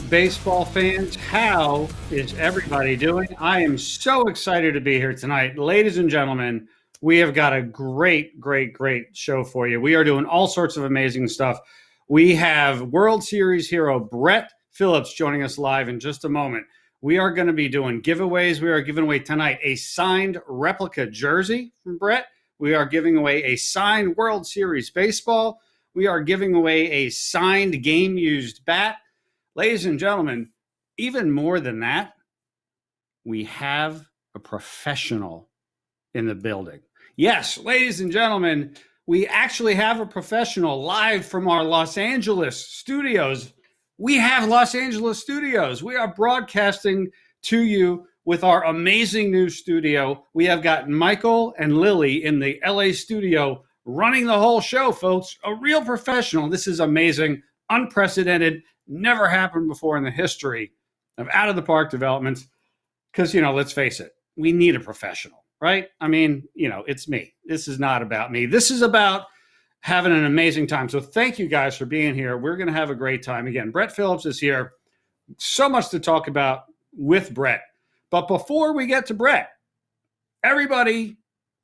baseball fans? How is everybody doing? I am so excited to be here tonight. Ladies and gentlemen, we have got a great show for you. We are doing all sorts of amazing stuff. We have World Series hero Brett Phillips joining us live in just a moment. We are going to be doing giveaways. We are giving away tonight a signed replica jersey from Brett. We are giving away a signed World Series baseball. We are giving away a signed game-used bat. Ladies and gentlemen, even more than that, we have a professional in the building. Yes, ladies and gentlemen, we actually have a professional live from our Los Angeles studios. We have Los Angeles studios. We are broadcasting to you with our amazing new studio. We have got Michael and Lily in the LA studio running the whole show, folks. A real professional. This is amazing, unprecedented, never happened before in the history of Out of the Park developments. Because, let's face it, we need a professional, right? I mean, it's me. This is not about me. This is about having an amazing time. So thank you guys for being here. We're going to have a great time. Again, Brett Phillips is here. So much to talk about with Brett. But before we get to Brett, everybody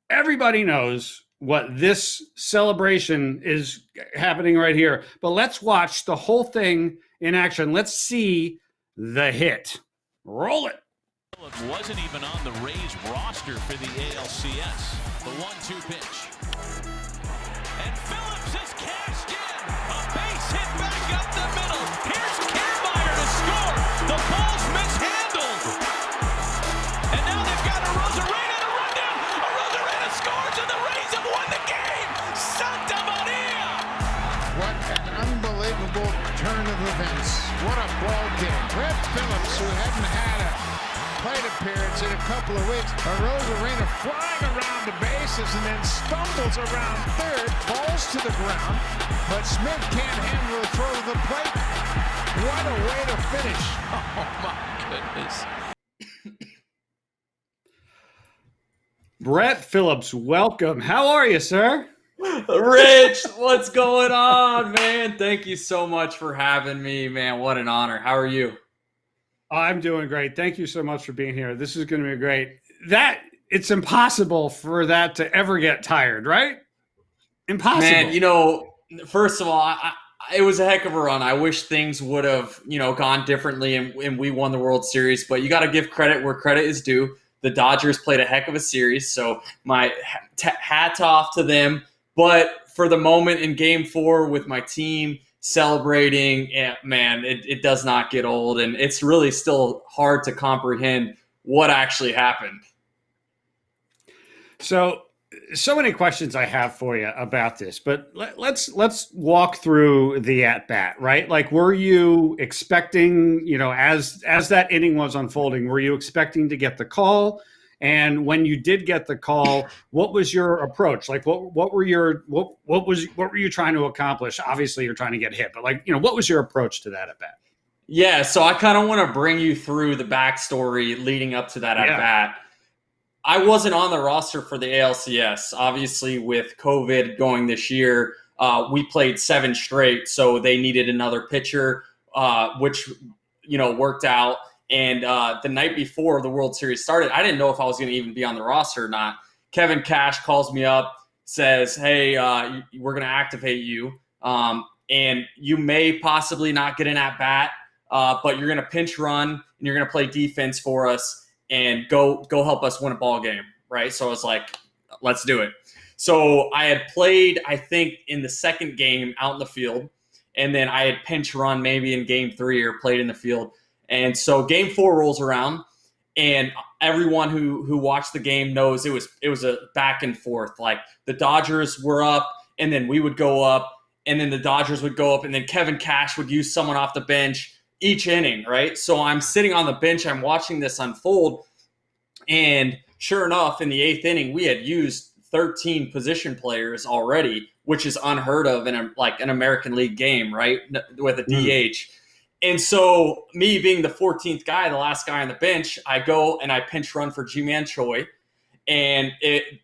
knows what this celebration is happening right here. But let's watch the whole thing in action. Let's see the hit. Roll it. It wasn't even on the Rays roster for the ALCS. The 1-2 pitch. And Phillips is cashed in. A base hit back up the middle. Here's Kiermaier to score. The ball's mishandled. And now they've got a Rosarena to run down. A Rosarena scores and the Rays have won the game. Santa Maria. What an unbelievable turn of events. What a ball game. Brett Phillips, who hadn't had a plate appearance in a couple of weeks. A Rosarena flying around the bases and then stumbles around third, falls to the ground, but Smith can't handle the throw to the plate. What a way to finish. Oh my goodness. Brett Phillips, welcome. How are you, sir? Rich, what's going on, man? Thank you so much for having me, man. What an honor. How are you? I'm doing great. Thank you so much for being here. This is going to be great. It's impossible for that to ever get tired, right? Impossible. Man, first of all, it was a heck of a run. I wish things would have, gone differently and we won the World Series, but you got to give credit where credit is due. The Dodgers played a heck of a series, so my hats off to them. But for the moment in Game 4 with my team celebrating, man, it does not get old, and it's really still hard to comprehend what actually happened. So many questions I have for you about this, but let's walk through the at-bat, right? Like, were you expecting, as that inning was unfolding, were you expecting to get the call? And when you did get the call, what was your approach? Like, what were you trying to accomplish? Obviously, you're trying to get hit, but what was your approach to that at bat? Yeah, so I kind of want to bring you through the backstory leading up to that at bat. I wasn't on the roster for the ALCS. Obviously, with COVID going this year, we played 7 straight, so they needed another pitcher, which worked out. And the night before the World Series started, I didn't know if I was going to even be on the roster or not. Kevin Cash calls me up, says, hey, we're going to activate you. And you may possibly not get an at-bat, but you're going to pinch run, and you're going to play defense for us and go help us win a ball game, right? So I was like, let's do it. So I had played, I think, in the second game out in the field, and then I had pinch run maybe in Game 3 or played in the field. And so Game 4 rolls around, and everyone who watched the game knows it was a back and forth. Like, the Dodgers were up, and then we would go up, and then the Dodgers would go up, and then Kevin Cash would use someone off the bench each inning, right? So I'm sitting on the bench, I'm watching this unfold, and sure enough, in the 8th inning, we had used 13 position players already, which is unheard of in an American League game, right, with a DH. And so me being the 14th guy, the last guy on the bench, I go and I pinch run for Ji-Man Choi, and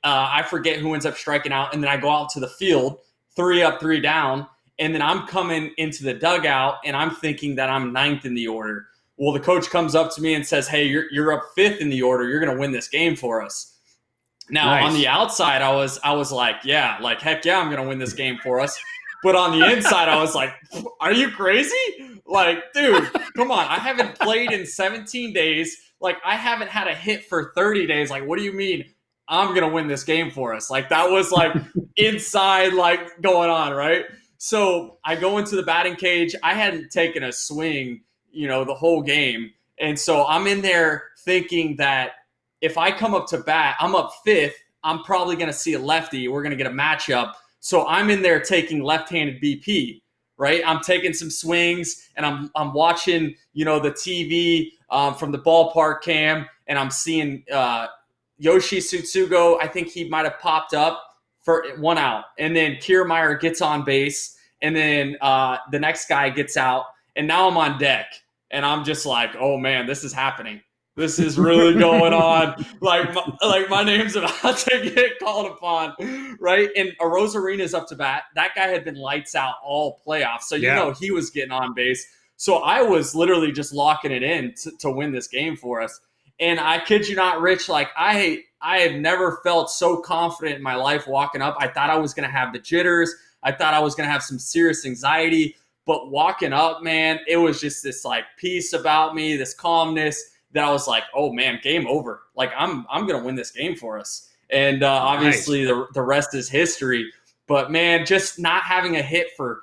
I forget who ends up striking out, and then I go out to the field, 3 up, 3 down, And then I'm coming into the dugout, and I'm thinking that I'm 9th in the order. Well, the coach comes up to me and says, hey, you're up 5th in the order. You're going to win this game for us. Now, Nice. on the outside, I was like, yeah, like, heck yeah, I'm going to win this game for us. But on the inside, I was like, are you crazy? Like, dude, come on. I haven't played in 17 days. Like, I haven't had a hit for 30 days. Like, what do you mean I'm going to win this game for us? Like, that was like inside, like, going on, right? So I go into the batting cage. I hadn't taken a swing, the whole game. And so I'm in there thinking that if I come up to bat, I'm up 5th. I'm probably going to see a lefty. We're going to get a matchup. So I'm in there taking left-handed BP, right? I'm taking some swings, and I'm watching, the TV from the ballpark cam, and I'm seeing Yoshi Tsutsugo. I think he might have popped up for 1 out, and then Kiermaier gets on base, and then the next guy gets out, and now I'm on deck, and I'm just like, oh man, this is happening. This is really going on. My name's about to get called upon, right? And Arozarena's up to bat. That guy had been lights out all playoffs, so he was getting on base. So I was literally just locking it in to win this game for us. And I kid you not, Rich, like I have never felt so confident in my life walking up. I thought I was going to have the jitters. I thought I was going to have some serious anxiety. But walking up, man, it was just this like peace about me, this calmness, that I was like, oh man, game over. Like I'm going to win this game for us. And obviously the rest is history. But man, just not having a hit for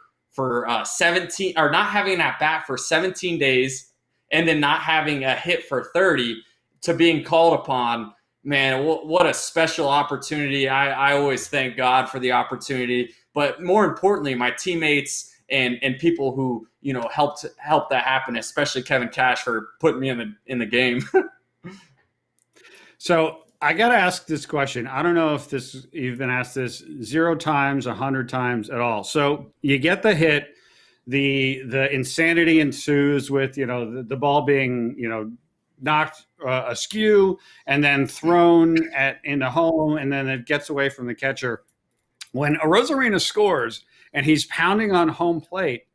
17, or not having an at bat for 17 days, and then not having a hit for 30 to being called upon, man, what a special opportunity. I always thank God for the opportunity. But more importantly, my teammates and people who, helped that happen, especially Kevin Cash for putting me in the game. So I got to ask this question. I don't know if you've been asked this 0 times, 100 times at all. So you get the hit, the insanity ensues with, the ball being, knocked askew and then thrown into home, and then it gets away from the catcher. When Arozarena scores and he's pounding on home plate,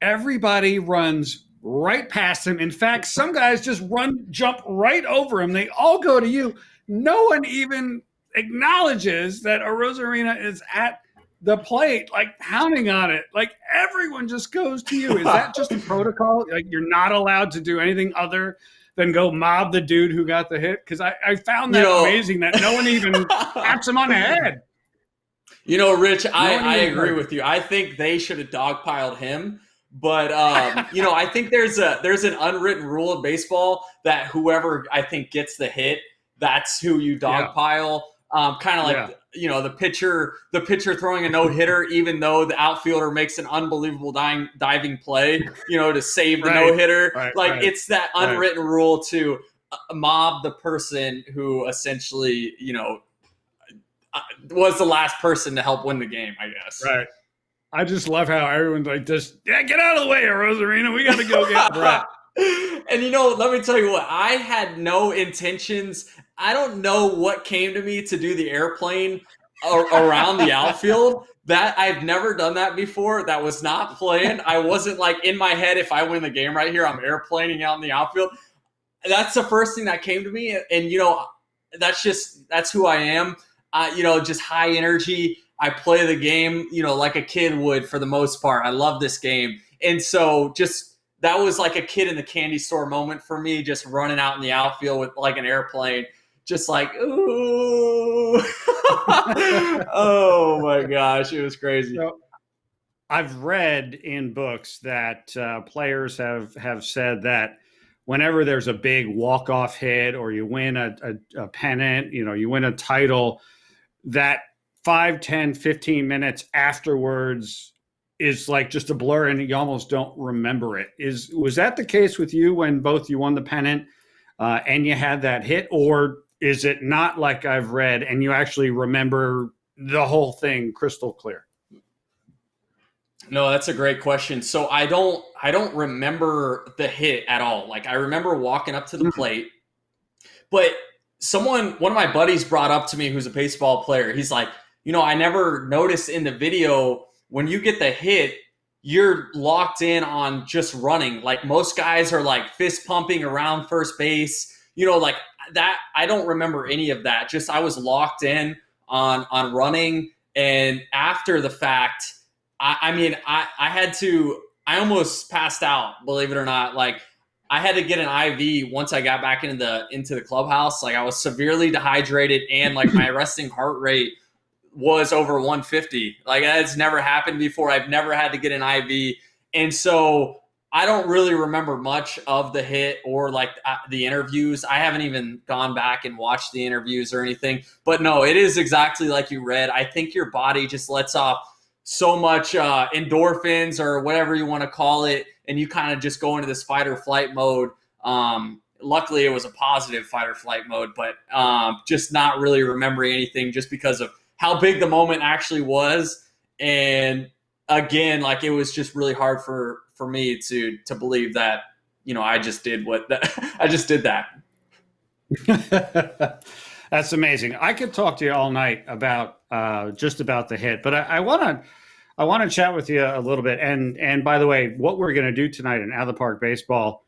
everybody runs right past him. In fact, some guys just jump right over him. They all go to you. No one even acknowledges that Arozarena is at the plate, like pounding on it. Like everyone just goes to you. Is that just a protocol? Like you're not allowed to do anything other than go mob the dude who got the hit? Because I found that amazing that no one even pats him on the head. Rich, I agree with you. I think they should have dogpiled him. But, I think there's an unwritten rule of baseball that whoever I think gets the hit, that's who you dogpile. Kind of like, the pitcher throwing a no-hitter, even though the outfielder makes an unbelievable diving play, to save the no-hitter. It's that unwritten rule to mob the person who essentially, was the last person to help win the game, I guess. Right. I just love how everyone's like, get out of the way, Arozarena. We got to go get Brett. And, let me tell you what, I had no intentions. I don't know what came to me to do the airplane around the outfield. That I've never done that before. That was not planned. I wasn't like in my head, if I win the game right here, I'm airplaning out in the outfield. That's the first thing that came to me. And, that's who I am. Just high energy. I play the game, like a kid would for the most part. I love this game. And so that was like a kid in the candy store moment for me, just running out in the outfield with like an airplane, just like, ooh. Oh my gosh, it was crazy. So, I've read in books that players have said that whenever there's a big walk-off hit or you win a pennant, you win a title, that 5, 10, 15 minutes afterwards is like just a blur and you almost don't remember it. Was that the case with you when both you won the pennant and you had that hit, or is it not like I've read and you actually remember the whole thing crystal clear? No, that's a great question. So I don't remember the hit at all. Like I remember walking up to the plate, but one of my buddies brought up to me who's a baseball player. He's like, I never noticed in the video when you get the hit, you're locked in on just running. Like most guys are like fist pumping around first base, like that. I don't remember any of that. Just I was locked in on running. And after the fact, I almost passed out, believe it or not. Like I had to get an IV once I got back into the clubhouse. Like I was severely dehydrated and like my resting heart rate was over 150. Like that's never happened before. I've never had to get an IV. And so I don't really remember much of the hit or like the interviews. I haven't even gone back and watched the interviews or anything. But no, it is exactly like you read. I think your body just lets off so much endorphins or whatever you want to call it. And you kind of just go into this fight or flight mode. Luckily, it was a positive fight or flight mode, but just not really remembering anything just because of how big the moment actually was. And again, like it was just really hard for me to believe that, I just did I just did that. That's amazing. I could talk to you all night about just about the hit, but I want to chat with you a little bit. And by the way, what we're going to do tonight in Out of the Park Baseball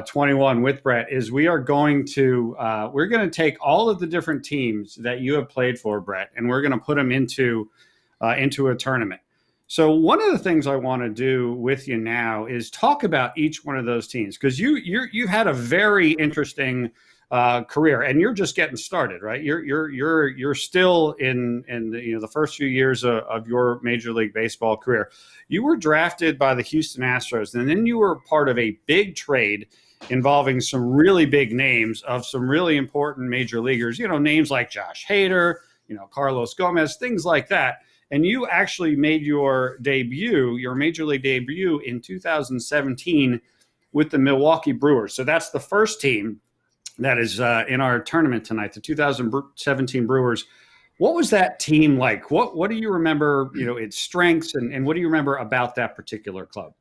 21 with Brett is we're going to take all of the different teams that you have played for, Brett, and we're going to put them into a tournament. So one of the things I want to do with you now is talk about each one of those teams, because you've had a very interesting career, and you're just getting started, right? You're still in the first few years of your Major League Baseball career. You were drafted by the Houston Astros, and then you were part of a big trade involving some really big names of some really important major leaguers. Names like Josh Hader, Carlos Gomez, things like that. And you actually made your Major League debut in 2017 with the Milwaukee Brewers. So that's the first team that is in our tournament tonight, the 2017 Brewers. What was that team like? What do you remember, its strengths, and what do you remember about that particular club?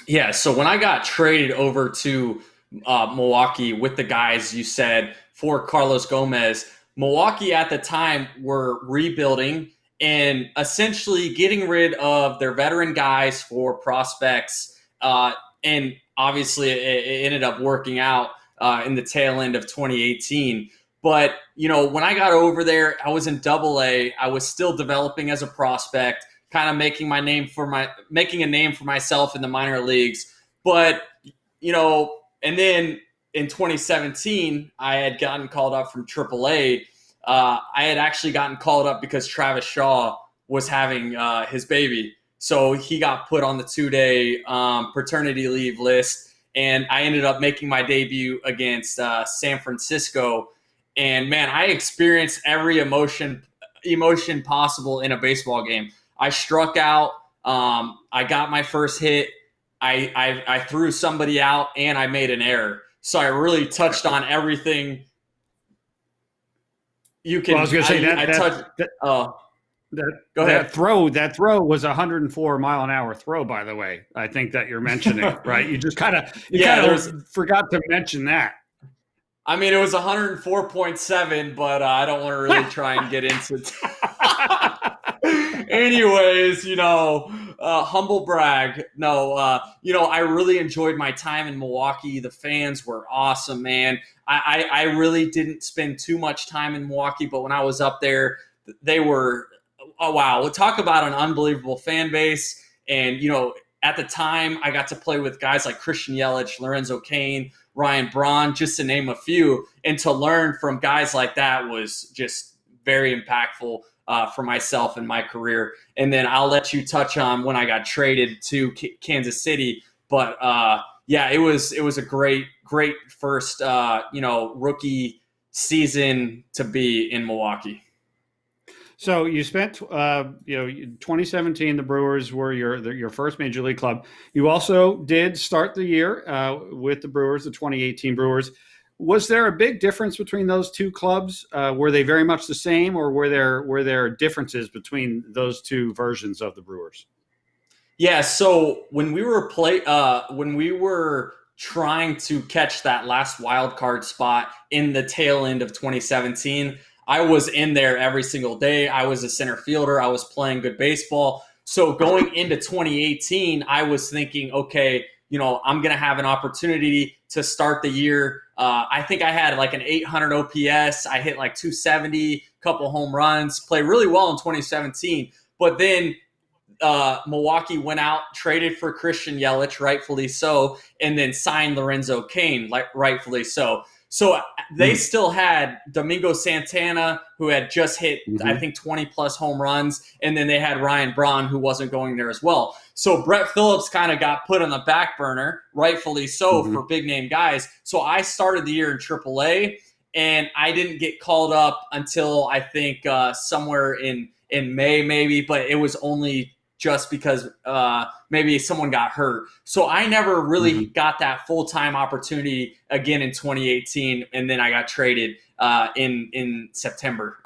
Yeah, so when I got traded over to Milwaukee with the guys you said for Carlos Gomez, Milwaukee at the time were rebuilding and essentially getting rid of their veteran guys for prospects. And obviously it ended up working out in the tail end of 2018. But, when I got over there, I was in AA. I was still developing as a prospect, kind of making a name for myself in the minor leagues. But, and then in 2017, I had gotten called up from AAA. I had actually gotten called up because Travis Shaw was having his baby. So he got put on the 2-day paternity leave list. And I ended up making my debut against San Francisco. And, man, I experienced every emotion possible in a baseball game. I struck out. I got my first hit. I threw somebody out, and I made an error. So I really touched on everything. You can. Well, I was going to say that throw was a 104-mile-an-hour throw. By the way, I think that you're mentioning, right? You just kind of forgot to mention that. I mean, it was 104.7, but I don't want to really try and get into it. Anyways, humble brag. No, I really enjoyed my time in Milwaukee. The fans were awesome, man. I really didn't spend too much time in Milwaukee, but when I was up there, they were, oh, wow. We'll talk about an unbelievable fan base. And, at the time, I got to play with guys like Christian Yelich, Lorenzo Cain, Ryan Braun, just to name a few. And to learn from guys like that was just very impactful for myself and my career. And then I'll let you touch on when I got traded to Kansas City. But it was a great first rookie season to be in Milwaukee. So you spent 2017. The Brewers were your first major league club. You also did start the year with the Brewers, the 2018 Brewers. Was there a big difference between those two clubs? Were they very much the same, or were there differences between those two versions of the Brewers? Yeah. So when we were trying to catch that last wild card spot in the tail end of 2017, I was in there every single day. I was a center fielder. I was playing good baseball. So going into 2018, I was thinking, okay, I'm going to have an opportunity to start the year. I think I had like an 800 OPS. I hit like 270, couple home runs, played really well in 2017. But then Milwaukee went out, traded for Christian Yelich, rightfully so, and then signed Lorenzo Cain, rightfully so. So they still had Domingo Santana, who had just hit, I think, 20-plus home runs, and then they had Ryan Braun, who wasn't going there as well. So Brett Phillips kind of got put on the back burner, rightfully so, for big-name guys. So I started the year in AAA, and I didn't get called up until, I think, somewhere in May maybe, but it was only just because maybe someone got hurt. So I never really got that full-time opportunity again in 2018, and then I got traded in September.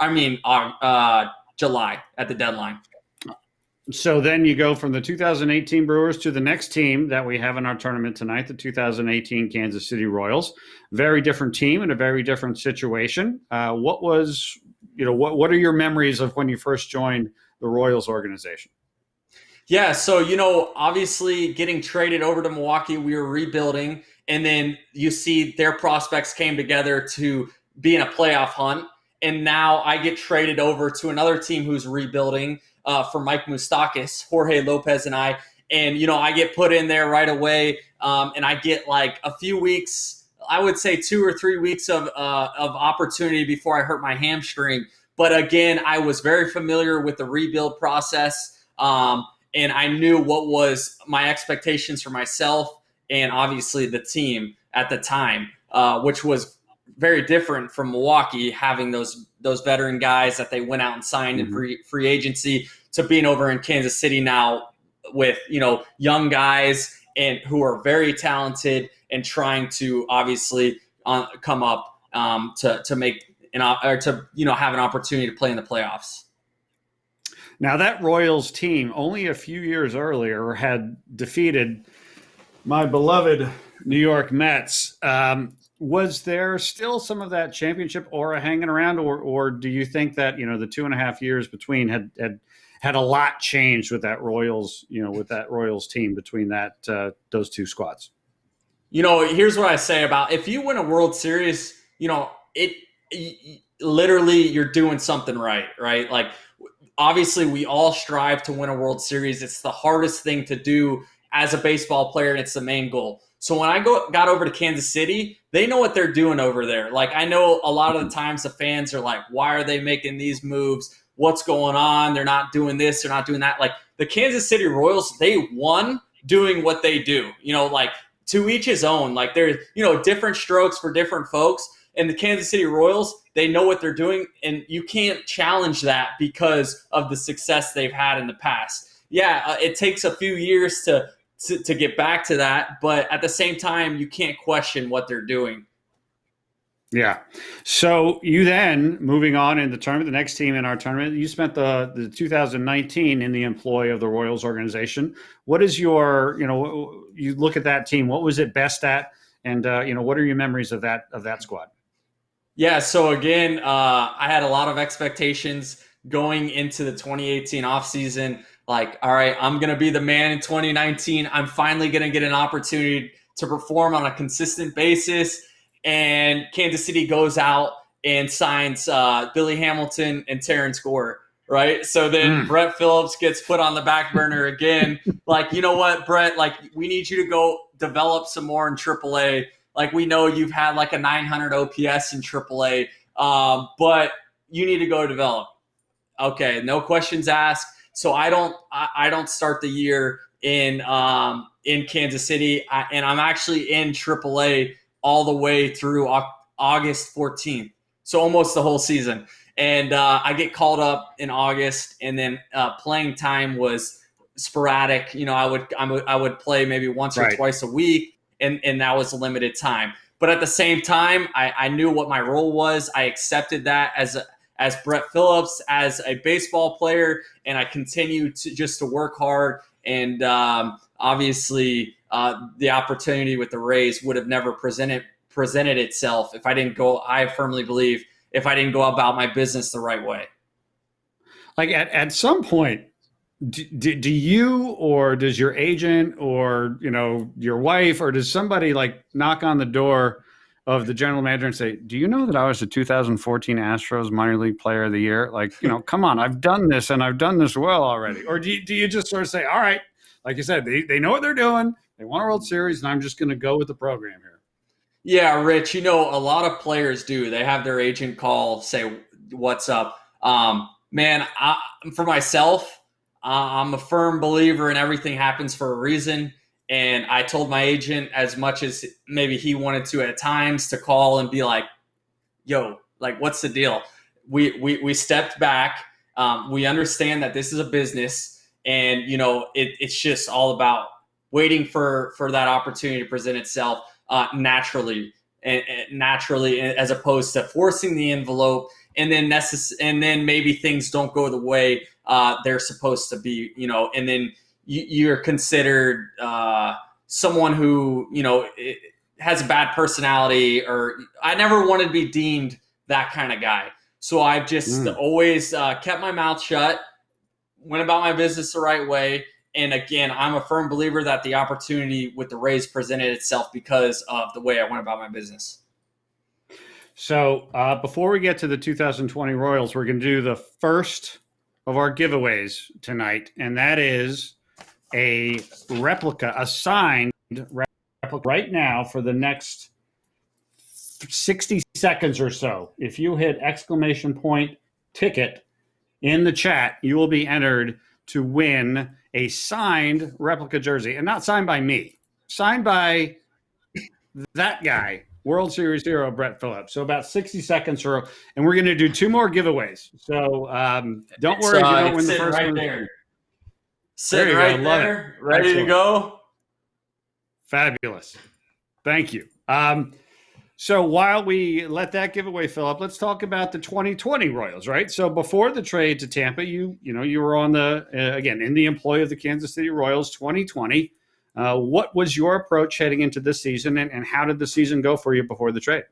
July at the deadline. So then you go from the 2018 Brewers to the next team that we have in our tournament tonight, the 2018 Kansas City Royals. Very different team and a very different situation. What are your memories of when you first joined the Royals organization? Yeah, so, obviously getting traded over to Milwaukee, we were rebuilding, and then you see their prospects came together to be in a playoff hunt, and now I get traded over to another team who's rebuilding for Mike Moustakas, Jorge Lopez and I, and, I get put in there right away, and I get like a few weeks, I would say 2 or 3 weeks of opportunity before I hurt my hamstring. But again, I was very familiar with the rebuild process, and I knew what was my expectations for myself and obviously the team at the time, which was very different from Milwaukee, having those veteran guys that they went out and signed in free agency, to being over in Kansas City now with, young guys and who are very talented and trying to obviously come up to make have an opportunity to play in the playoffs. Now, that Royals team only a few years earlier had defeated my beloved New York Mets. Was there still some of that championship aura hanging around, or do you think that, the 2.5 years between had a lot changed with that Royals, with that Royals team between those two squads? Here's what I say about, if you win a World Series, literally you're doing something right? Like, obviously, we all strive to win a World Series. It's the hardest thing to do as a baseball player, and it's the main goal. So when I got over to Kansas City, they know what they're doing over there. Like, I know a lot of the times the fans are like, why are they making these moves? What's going on? They're not doing this. They're not doing that. Like, the Kansas City Royals, they won doing what they do. Like, to each his own. Like, there's, different strokes for different folks. And the Kansas City Royals, they know what they're doing, and you can't challenge that because of the success they've had in the past. Yeah, it takes a few years to get back to that, but at the same time, you can't question what they're doing. Yeah. So you then, moving on in the tournament, the next team in our tournament, you spent the 2019 in the employ of the Royals organization. What is your, you look at that team, what was it best at? And, what are your memories of that squad? Yeah, so again, I had a lot of expectations going into the 2018 offseason. Like, all right, I'm going to be the man in 2019. I'm finally going to get an opportunity to perform on a consistent basis. And Kansas City goes out and signs Billy Hamilton and Terrence Gore, right? So then Brett Phillips gets put on the back burner again. Like, you know what, Brett? Like, we need you to go develop some more in AAA. Like, we know you've had like a 900 OPS in AAA, but you need to go develop. Okay, no questions asked. So I don't start the year in Kansas City, and I'm actually in AAA all the way through August 14th, so almost the whole season. And I get called up in August, and then playing time was sporadic. I would play maybe once or twice a week. And that was a limited time. But at the same time, I knew what my role was. I accepted that as Brett Phillips, as a baseball player, and I continued to work hard. And obviously, the opportunity with the Rays would have never presented itself if I didn't go. I firmly believe if I didn't go about my business the right way. Like at some point, do you, or does your agent, or your wife, or does somebody like knock on the door of the general manager and say, do you know that I was the 2014 Astros minor league player of the year? Like, come on, I've done this and I've done this well already. Or do you just sort of say, all right, like you said, they know what they're doing. They won a World Series and I'm just going to go with the program here. Yeah, Rich, a lot of players do. They have their agent call, say, what's up? Man, for myself, I'm a firm believer in everything happens for a reason. And I told my agent, as much as maybe he wanted to at times, to call and be like, yo, like, what's the deal? We stepped back. We understand that this is a business, and, it's just all about waiting for that opportunity to present itself naturally, as opposed to forcing the envelope. And then maybe things don't go the way they're supposed to be, and then you're considered someone who, has a bad personality, or I never wanted to be deemed that kind of guy. So I've just always kept my mouth shut, went about my business the right way. And again, I'm a firm believer that the opportunity with the Rays presented itself because of the way I went about my business. So before we get to the 2020 Royals, we're going to do the first of our giveaways tonight, and that is a signed replica right now for the next 60 seconds or so. If you hit !ticket in the chat, you will be entered to win a signed replica jersey, and not signed by me, signed by that guy, World Series hero Brett Phillips. So about 60 seconds and we're going to do 2 more giveaways. So don't worry if you don't win the first one. There. Sitting right there, ready Excellent. to go. Fabulous. Thank you. So while we let that giveaway fill up, let's talk about the 2020 Royals, right? So before the trade to Tampa, you were on in the employ of the Kansas City Royals 2020. What was your approach heading into this season, and how did the season go for you before the trade?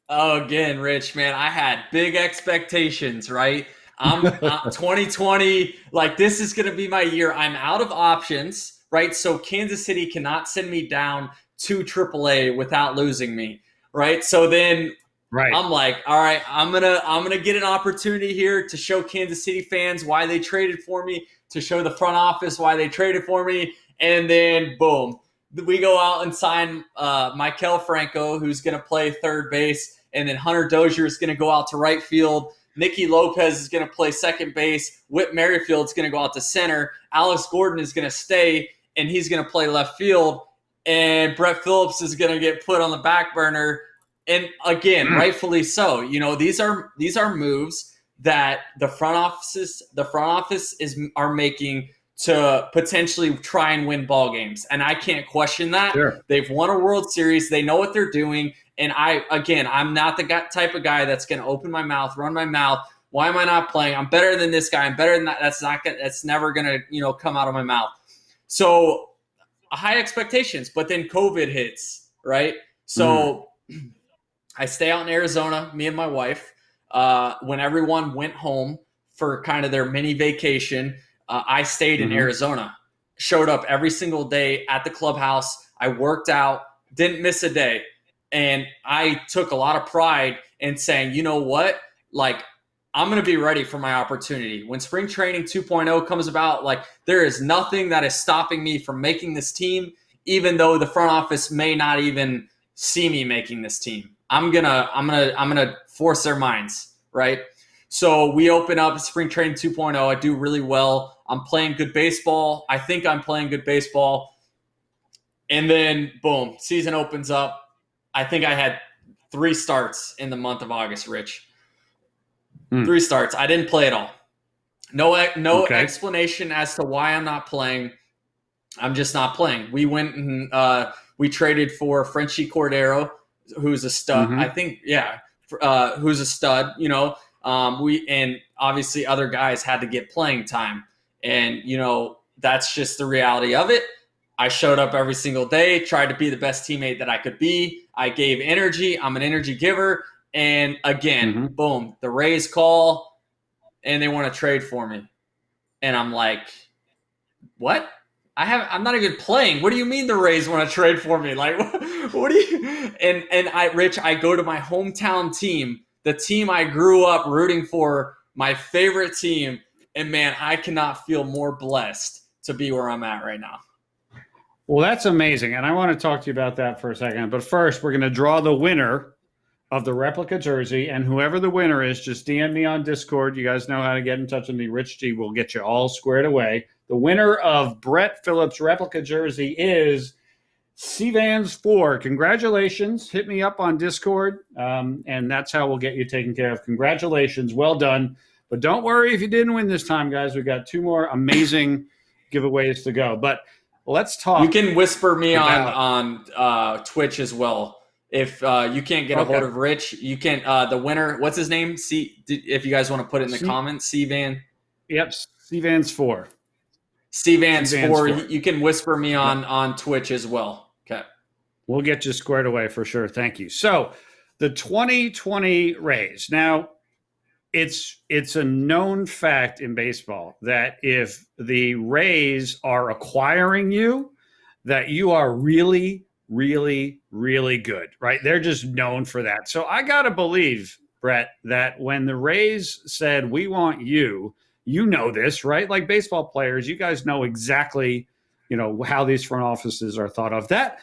Oh, again, Rich, man, I had big expectations, right? I'm 2020, like, this is going to be my year. I'm out of options, right? So Kansas City cannot send me down to AAA without losing me, right? So then I'm like, all right, I'm gonna get an opportunity here to show Kansas City fans why they traded for me, to show the front office why they traded for me. And then, boom, we go out and sign Mckay Franco, who's going to play third base. And then Hunter Dozier is going to go out to right field. Nicky Lopez is going to play second base. Whit Merrifield is going to go out to center. Alex Gordon is going to stay, and he's going to play left field. And Brett Phillips is going to get put on the back burner. And again, rightfully so. These are moves that the front office are making to potentially try and win ball games. And I can't question that. Sure. They've won a World Series. They know what they're doing. And I'm not the type of guy that's going to open my mouth, run my mouth. Why am I not playing? I'm better than this guy. I'm better than that. That's never going to, come out of my mouth. So high expectations, but then COVID hits, right? So I stay out in Arizona, me and my wife, when everyone went home for kind of their mini vacation. I stayed in Arizona, showed up every single day at the clubhouse. I worked out, didn't miss a day. And I took a lot of pride in saying, you know what? Like, I'm going to be ready for my opportunity. When spring training 2.0 comes about, like, there is nothing that is stopping me from making this team, even though the front office may not even see me making this team. I'm going to force their minds, right? So we open up spring training 2.0. I do really well. I'm playing good baseball. I think I'm playing good baseball. And then, boom, season opens up. I think I had 3 starts in the month of August, Rich. 3 starts. I didn't play at all. No explanation as to why I'm not playing. I'm just not playing. We went and we traded for Frenchie Cordero, who's a stud. I think, who's a stud, and obviously other guys had to get playing time. And, that's just the reality of it. I showed up every single day, tried to be the best teammate that I could be. I gave energy. I'm an energy giver. And again, boom, the Rays call, and they want to trade for me. And I'm like, what? I'm not even playing. What do you mean the Rays want to trade for me? Like, what do you? And I go to my hometown team, the team I grew up rooting for, my favorite team, and man, I cannot feel more blessed to be where I'm at right now. Well, that's amazing, and I want to talk to you about that for a second. But first, we're going to draw the winner of the replica jersey, and whoever the winner is, just DM me on Discord. You guys know how to get in touch with me. Rich G will get you all squared away. The winner of Brett Phillips replica jersey is CVans4. Congratulations. Hit me up on Discord, and that's how we'll get you taken care of. Congratulations. Well done. But don't worry if you didn't win this time, guys. We've got 2 more amazing giveaways to go. But let's talk. You can whisper me on Twitch as well. If you can't get a hold of Rich, you can. The winner, what's his name? If you guys want to put it in the comments, CVan. Yep, CVans4. CVans4. You can whisper me on Twitch as well. Okay. We'll get you squared away for sure. Thank you. So the 2020 Rays. Now, it's a known fact in baseball that if the Rays are acquiring you, that you are really, really, really good, right? They're just known for that. So I got to believe, Brett, that when the Rays said, we want you, you know this, right? Like baseball players, you guys know exactly, how these front offices are thought of. That,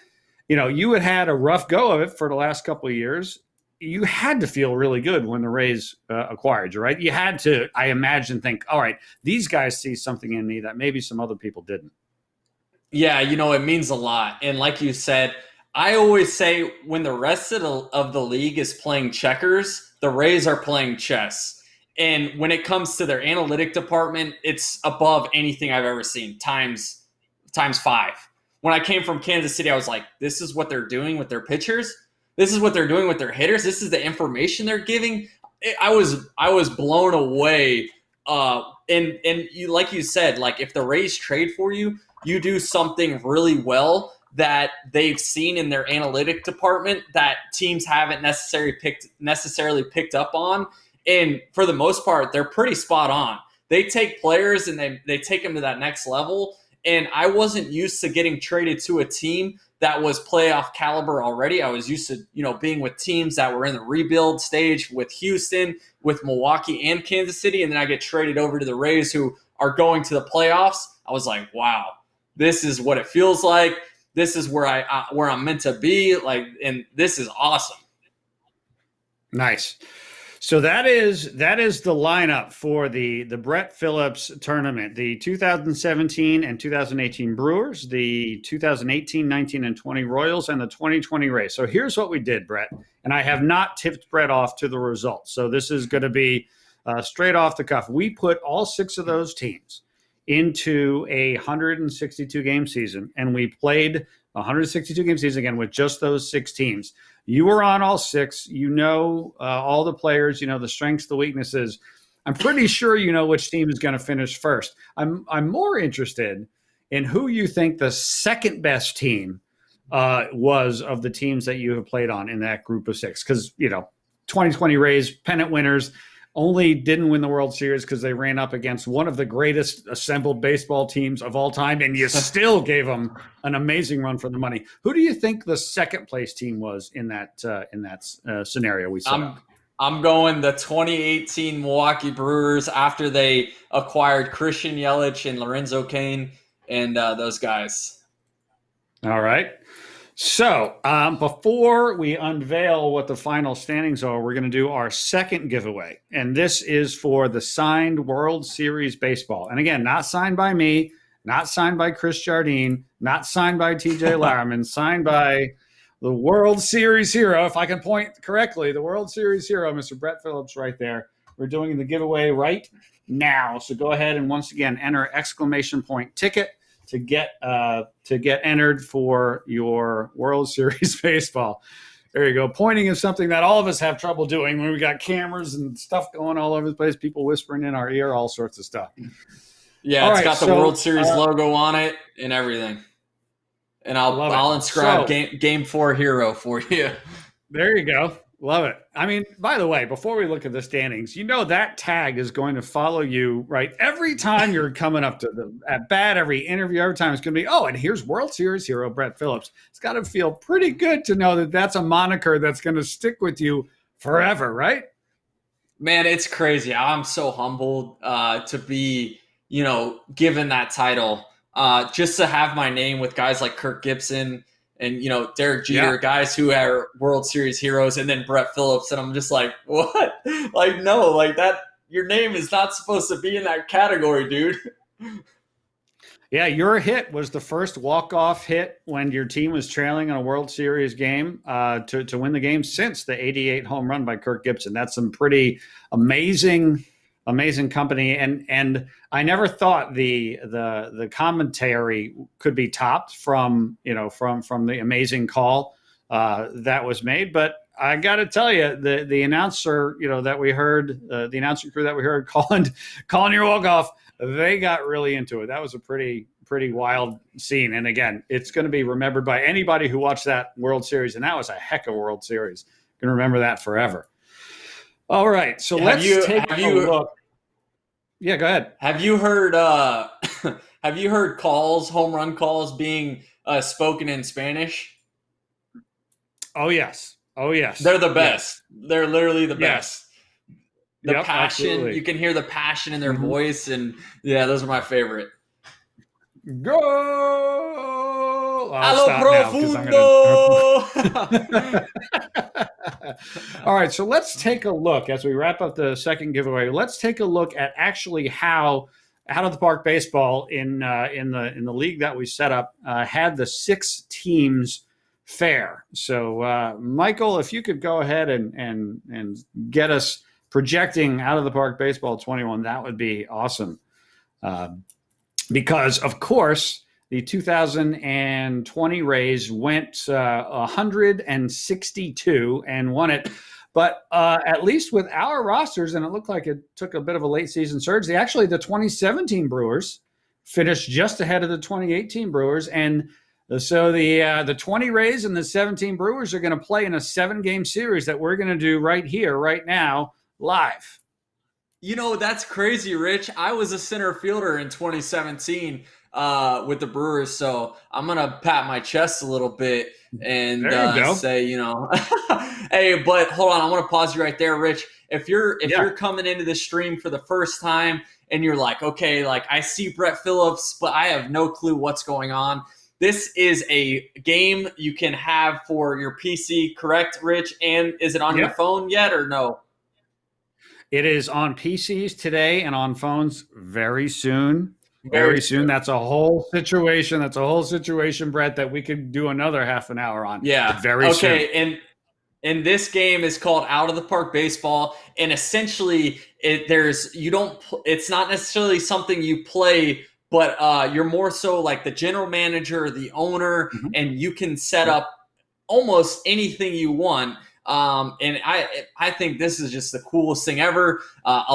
you had a rough go of it for the last couple of years. You had to feel really good when the Rays acquired you, right? You had to, I imagine, think, all right, these guys see something in me that maybe some other people didn't. Yeah, it means a lot. And like you said, I always say when the rest of the league is playing checkers, the Rays are playing chess. And when it comes to their analytic department, it's above anything I've ever seen, times 5. When I came from Kansas City, I was like, this is what they're doing with their pitchers. This is what they're doing with their hitters. This is the information they're giving. I was blown away. And you, like you said, like if the Rays trade for you, you do something really well that they've seen in their analytic department that teams haven't necessarily picked up on. And for the most part, they're pretty spot on. They take players and they take them to that next level. And I wasn't used to getting traded to a team that was playoff caliber already. I was used to, being with teams that were in the rebuild stage with Houston, with Milwaukee and Kansas City. And then I get traded over to the Rays who are going to the playoffs. I was like, wow, this is what it feels like. This is where I'm meant to be. Like, and this is awesome. Nice. So that is the lineup for the Brett Phillips tournament, the 2017 and 2018 Brewers, the 2018, 19, and 20 Royals, and the 2020 Rays. So here's what we did, Brett, and I have not tipped Brett off to the results. So this is going to be straight off the cuff. We put all 6 of those teams into a 162-game season, and we played a 162-game season again with just those 6 teams. You were on all 6. All the players, the strengths, the weaknesses. I'm pretty sure you know which team is going to finish first. I'm more interested in who you think the second best team was of the teams that you have played on in that group of 6. Because, 2020 Rays, pennant winners, only didn't win the World Series because they ran up against one of the greatest assembled baseball teams of all time, and you still gave them an amazing run for the money. Who do you think the second place team was in that scenario we saw? I'm going the 2018 Milwaukee Brewers after they acquired Christian Yelich and Lorenzo Cain and those guys. All right. So before we unveil what the final standings are, we're going to do our second giveaway. And this is for the signed World Series baseball. And again, not signed by me, not signed by Chris Jardine, not signed by TJ Larriman, signed by the World Series hero, if I can point correctly, the World Series hero, Mr. Brett Phillips right there. We're doing the giveaway right now. So go ahead and once again, enter ! ticket to get entered for your World Series baseball. There you go. Pointing is something that all of us have trouble doing when we got cameras and stuff going all over the place, people whispering in our ear, all sorts of stuff. Yeah, all it's got the World Series logo on it and everything. And I'll inscribe Game 4 hero for you. There you go. Love it. I mean, by the way, before we look at the standings, that tag is going to follow you, right? Every time you're coming up to the at bat, every interview, every time it's going to be, and here's World Series hero Brett Phillips. It's got to feel pretty good to know that that's a moniker that's going to stick with you forever, right? Man, it's crazy. I'm so humbled to be, given that title. Just to have my name with guys like Kirk Gibson and, Derek Jeter, guys who are World Series heroes, and then Brett Phillips. And I'm just like, what? Like, no, like that, your name is not supposed to be in that category, dude. Yeah, your hit was the first walk-off hit when your team was trailing in a World Series game to win the game since the 88 home run by Kirk Gibson. That's some pretty amazing company. And I never thought the commentary could be topped from the amazing call that was made. But I got to tell you, the announcer, that we heard, the announcer crew that we heard calling your walk-off, they got really into it. That was a pretty wild scene. And again, it's going to be remembered by anybody who watched that World Series. And that was a heck of a World Series. Going to remember that forever. All right. So let's take a look. Yeah, go ahead. Have you heard home run calls being spoken in Spanish? Oh, yes. They're the best. Yes. They're literally the best. The passion, absolutely. You can hear the passion in their voice, and those are my favorite. Go! Allo profundo! All right, so let's take a look as we wrap up the second giveaway. Let's take a look at actually how Out of the Park Baseball in the league that we set up had the 6 teams fare. So, Michael, if you could go ahead and get us projecting Out of the Park Baseball 21, that would be awesome. Because, of course, the 2020 Rays went 162 and won it. But at least with our rosters, and it looked like it took a bit of a late season surge, the 2017 Brewers finished just ahead of the 2018 Brewers. And so the 20 Rays and the 17 Brewers are going to play in a 7-game series that we're going to do right here, right now, live. That's crazy, Rich. I was a center fielder in 2017 with the Brewers, so I'm going to pat my chest a little bit and say, hey, but hold on. I want to pause you right there, Rich. If you're coming into the stream for the first time and you're like, okay, like I see Brett Phillips, but I have no clue what's going on. This is a game you can have for your PC, correct, Rich? And is it on your phone yet or no? It is on PCs today and on phones very soon. Very soon. That's a whole situation. Brett, that we could do another half an hour on. Yeah. Very soon. Okay. And this game is called Out of the Park Baseball. And essentially it's not necessarily something you play, but you're more so like the general manager, the owner, and you can set up almost anything you want. And I think this is just the coolest thing ever.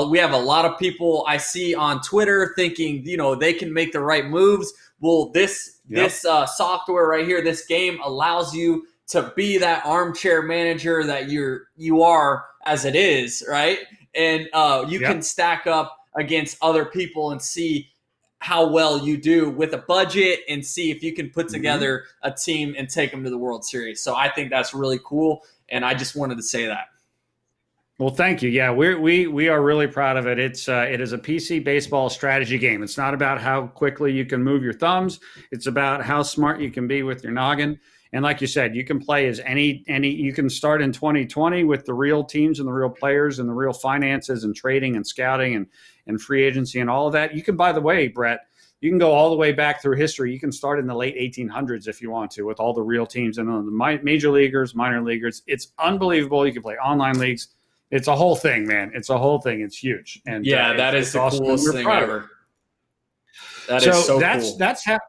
We have a lot of people I see on Twitter thinking, they can make the right moves. Well, this software right here, this game allows you to be that armchair manager that you are as it is, right? And you can stack up against other people and see how well you do with a budget and see if you can put together a team and take them to the World Series. So I think that's really cool. And I just wanted to say that. Well, thank you. Yeah, we are really proud of it. It is a PC baseball strategy game. It's not about how quickly you can move your thumbs. It's about how smart you can be with your noggin. And like you said, you can play as any. You can start in 2020 with the real teams and the real players and the real finances and trading and scouting and free agency and all of that. You can, by the way, Brett, you can go all the way back through history. You can start in the late 1800s if you want to, with all the real teams and the major leaguers, minor leaguers. It's unbelievable. You can play online leagues. It's a whole thing, man. It's a whole thing. It's huge. And that is the awesome. Coolest thing ever. That is so cool.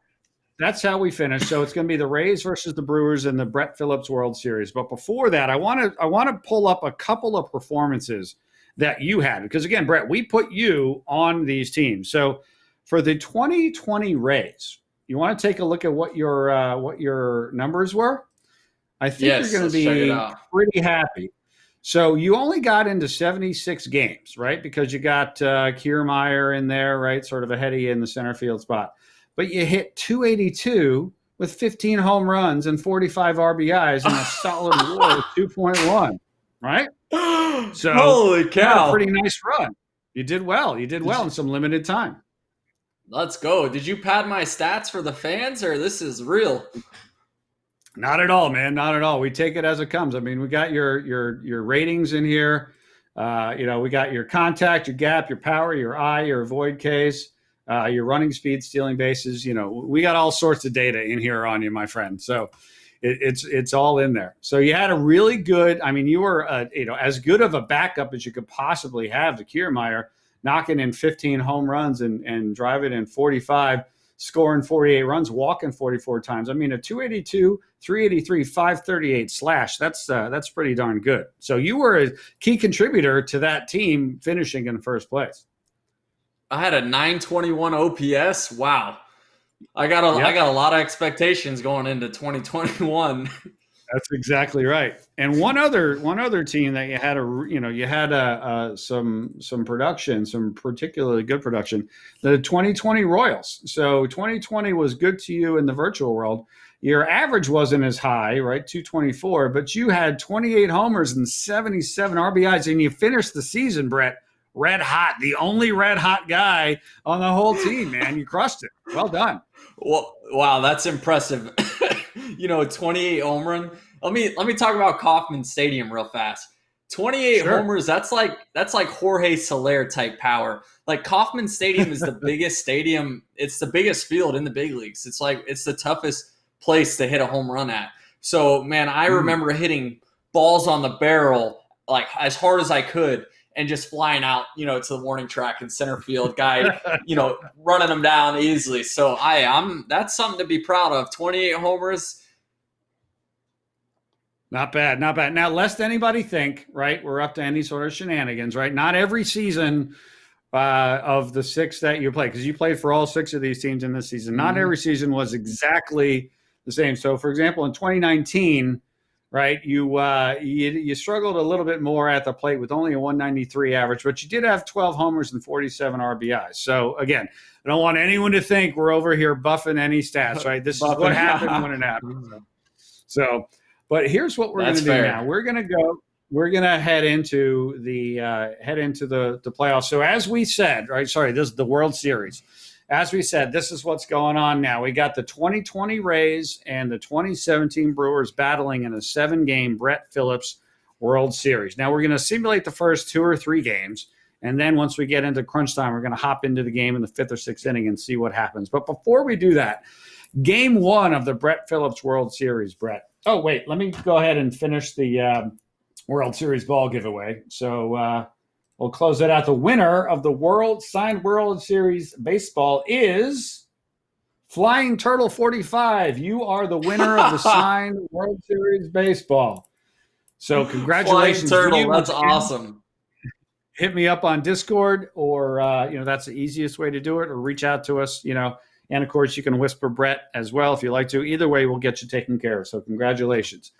That's how we finish. So it's going to be the Rays versus the Brewers in the Brett Phillips World Series. But before that, I want to pull up a couple of performances that you had, because again, Brett, we put you on these teams. So for the 2020 Rays, you want to take a look at what your numbers were? I think you're going to be pretty happy. So you only got into 76 games, right? Because you got Kiermaier in there, right? Sort of ahead of you in the center field spot. But you hit 282 with 15 home runs and 45 RBIs and a solid WAR of 2.1, right? So holy cow. A pretty nice run. You did well. You did well in some limited time. Let's go. Did you pad my stats for the fans, or this is real? Not at all, man. Not at all. We take it as it comes. I mean, we got your ratings in here. We got your contact, your gap, your power, your eye, your avoid case, your running speed, stealing bases. We got all sorts of data in here on you, my friend. So it's all in there. So you had a really good. I mean, you were as good of a backup as you could possibly have to Kiermaier, knocking in 15 home runs and driving in 45. Scoring 48 runs, walking 44 times. I mean, a 282, 383, 538 slash. That's pretty darn good. So you were a key contributor to that team finishing in first place. I had a 921 OPS. Wow. I got a lot of expectations going into 2021. That's exactly right. And one other team that you had some production, some particularly good production, the 2020 Royals. So 2020 was good to you in the virtual world. Your average wasn't as high, right? 224, but you had 28 homers and 77 RBIs, and you finished the season, Brett, red hot. The only red hot guy on the whole team, man. You crushed it. Well done. Well, wow, that's impressive. 28 home run. Let me talk about Kauffman Stadium real fast. 28 homers. That's like Jorge Soler type power. Like Kauffman Stadium is the biggest stadium. It's the biggest field in the big leagues. It's the toughest place to hit a home run at. So man, I remember hitting balls on the barrel like as hard as I could and just flying out, to the warning track in center field, guy, running them down easily. So that's something to be proud of. 28 homers. Not bad, not bad. Now, lest anybody think, right, we're up to any sort of shenanigans, right? Not every season of the 6 that you play, because you played for all 6 of these teams in this season. Not every season was exactly the same. So, for example, in 2019, right, you struggled a little bit more at the plate with only a 193 average, but you did have 12 homers and 47 RBIs. So, again, I don't want anyone to think we're over here buffing any stats, right? This is what happened when it happened. So, but here's what we're going to do now. We're going to head into the playoffs. So as we said, right? Sorry, this is the World Series. As we said, this is what's going on now. We got the 2020 Rays and the 2017 Brewers battling in a 7-game Brett Phillips World Series. Now we're going to simulate the first 2 or 3 games, and then once we get into crunch time, we're going to hop into the game in the 5th or 6th inning and see what happens. But before we do that, Game 1 of the Brett Phillips World Series, Brett. Oh, wait, let me go ahead and finish the World Series ball giveaway. So we'll close that out. The winner of the signed World Series baseball is Flying Turtle 45. You are the winner of the signed World Series baseball. So congratulations. Flying Turtle, that's awesome. Hit me up on Discord or, that's the easiest way to do it, or reach out to us, And, of course, you can whisper Brett as well if you like to. Either way, we'll get you taken care of. So congratulations.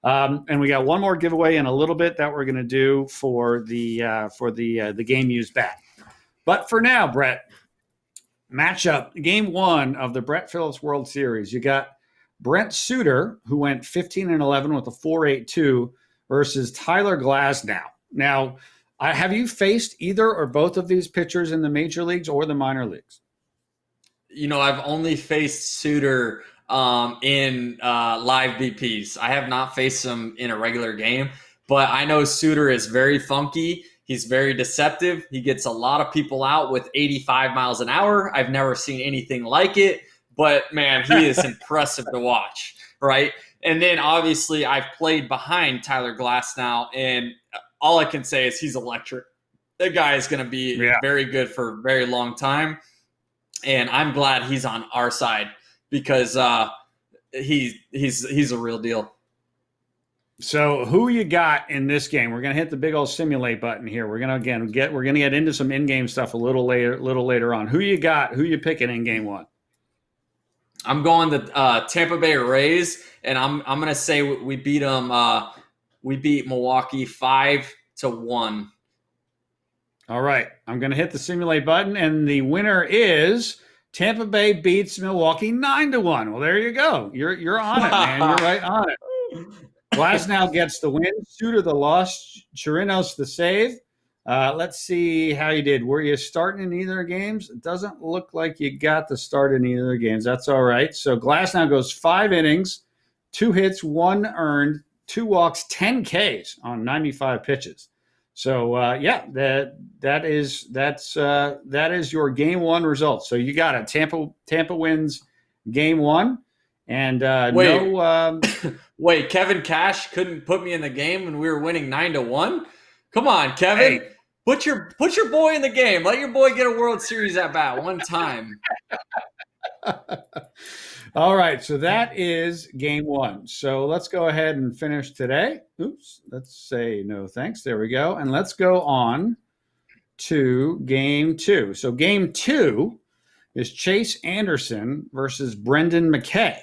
And we got one more giveaway in a little bit that we're going to do for the game used bat. But for now, Brett, matchup, Game 1 of the Brett Phillips World Series. You got Brent Suter, who went 15-11 with a 4.82, versus Tyler Glasnow. Now, have you faced either or both of these pitchers in the major leagues or the minor leagues? I've only faced Suter in live BPs. I have not faced him in a regular game, but I know Suter is very funky. He's very deceptive. He gets a lot of people out with 85 miles an hour. I've never seen anything like it, but man, he is impressive to watch, right? And then obviously I've played behind Tyler Glasnow, and all I can say is he's electric. The guy is going to be very good for a very long time. And I'm glad he's on our side because he's a real deal. So who you got in this game? We're going to hit the big old simulate button here. We're going to get into some in-game stuff a little later on. Who you got? Who you picking in Game 1? I'm going the Tampa Bay Rays, and I'm going to say we beat them We beat Milwaukee 5-1. All right. I'm going to hit the simulate button, and the winner is Tampa Bay beats Milwaukee 9-1. Well, there you go. You're on it, man. You're right on it. Glasnow gets the win. Suter the loss. Chirinos the save. Let's see how you did. Were you starting in either games? It doesn't look like you got the start in either games. That's all right. So Glasnow goes 5 innings, 2 hits, 1 earned, 2 walks, 10 Ks on 95 pitches. So that is your game 1 result. So you got it. Tampa wins game 1, and wait, Kevin Cash couldn't put me in the game when we were winning 9-1. Come on, Kevin. Hey. Put your boy in the game. Let your boy get a World Series at bat one time. All right, so that is game 1. So let's go ahead and finish today. Oops, let's say no thanks. There we go. And let's go on to game 2. So game 2 is Chase Anderson versus Brendan Mckay.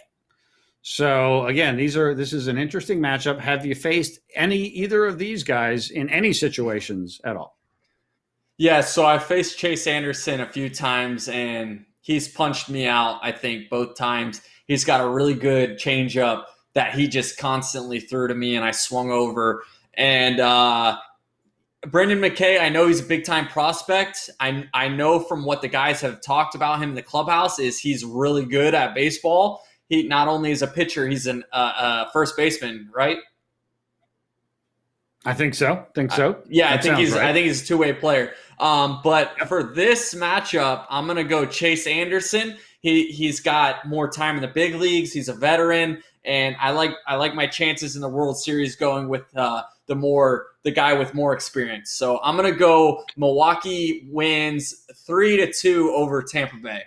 So again, this is an interesting matchup. Have you faced either of these guys in any situations at all? Yeah, so I faced Chase Anderson a few times, and he's punched me out, I think, both times. He's got a really good changeup that he just constantly threw to me, and I swung over. And Brendan Mckay, I know he's a big-time prospect. I know from what the guys have talked about him in the clubhouse is he's really good at baseball. He not only is a pitcher, he's a first baseman, right? I think so. I think he's a two-way player. But for this matchup, I'm gonna go Chase Anderson. He's got more time in the big leagues. He's a veteran, and I like my chances in the World Series going with the guy with more experience. So I'm gonna go Milwaukee wins 3-2 over Tampa Bay.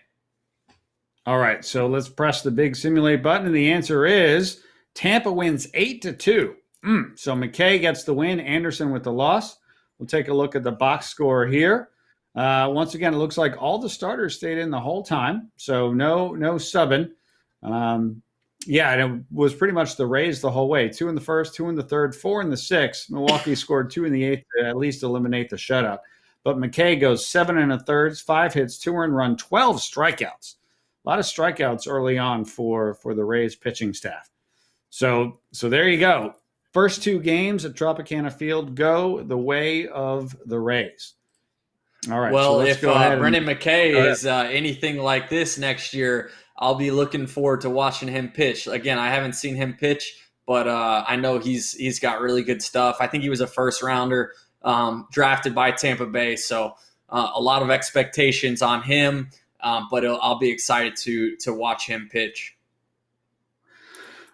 All right, so let's press the big simulate button, and the answer is Tampa wins 8-2. So Mckay gets the win, Anderson with the loss. We'll take a look at the box score here. Once again, it looks like all the starters stayed in the whole time, so no subbing. And it was pretty much the Rays the whole way. 2 in the first, 2 in the third, 4 in the sixth. Milwaukee scored 2 in the eighth to at least eliminate the shutout. But Mckay goes 7 1/3, 5 hits, 2 earned run, 12 strikeouts. A lot of strikeouts early on for the Rays pitching staff. So there you go. First 2 games at Tropicana Field go the way of the Rays. All right. Well, so if Brendan Mckay is anything like this next year, I'll be looking forward to watching him pitch. Again, I haven't seen him pitch, but I know he's got really good stuff. I think he was a first rounder drafted by Tampa Bay, so a lot of expectations on him. But I'll be excited to watch him pitch.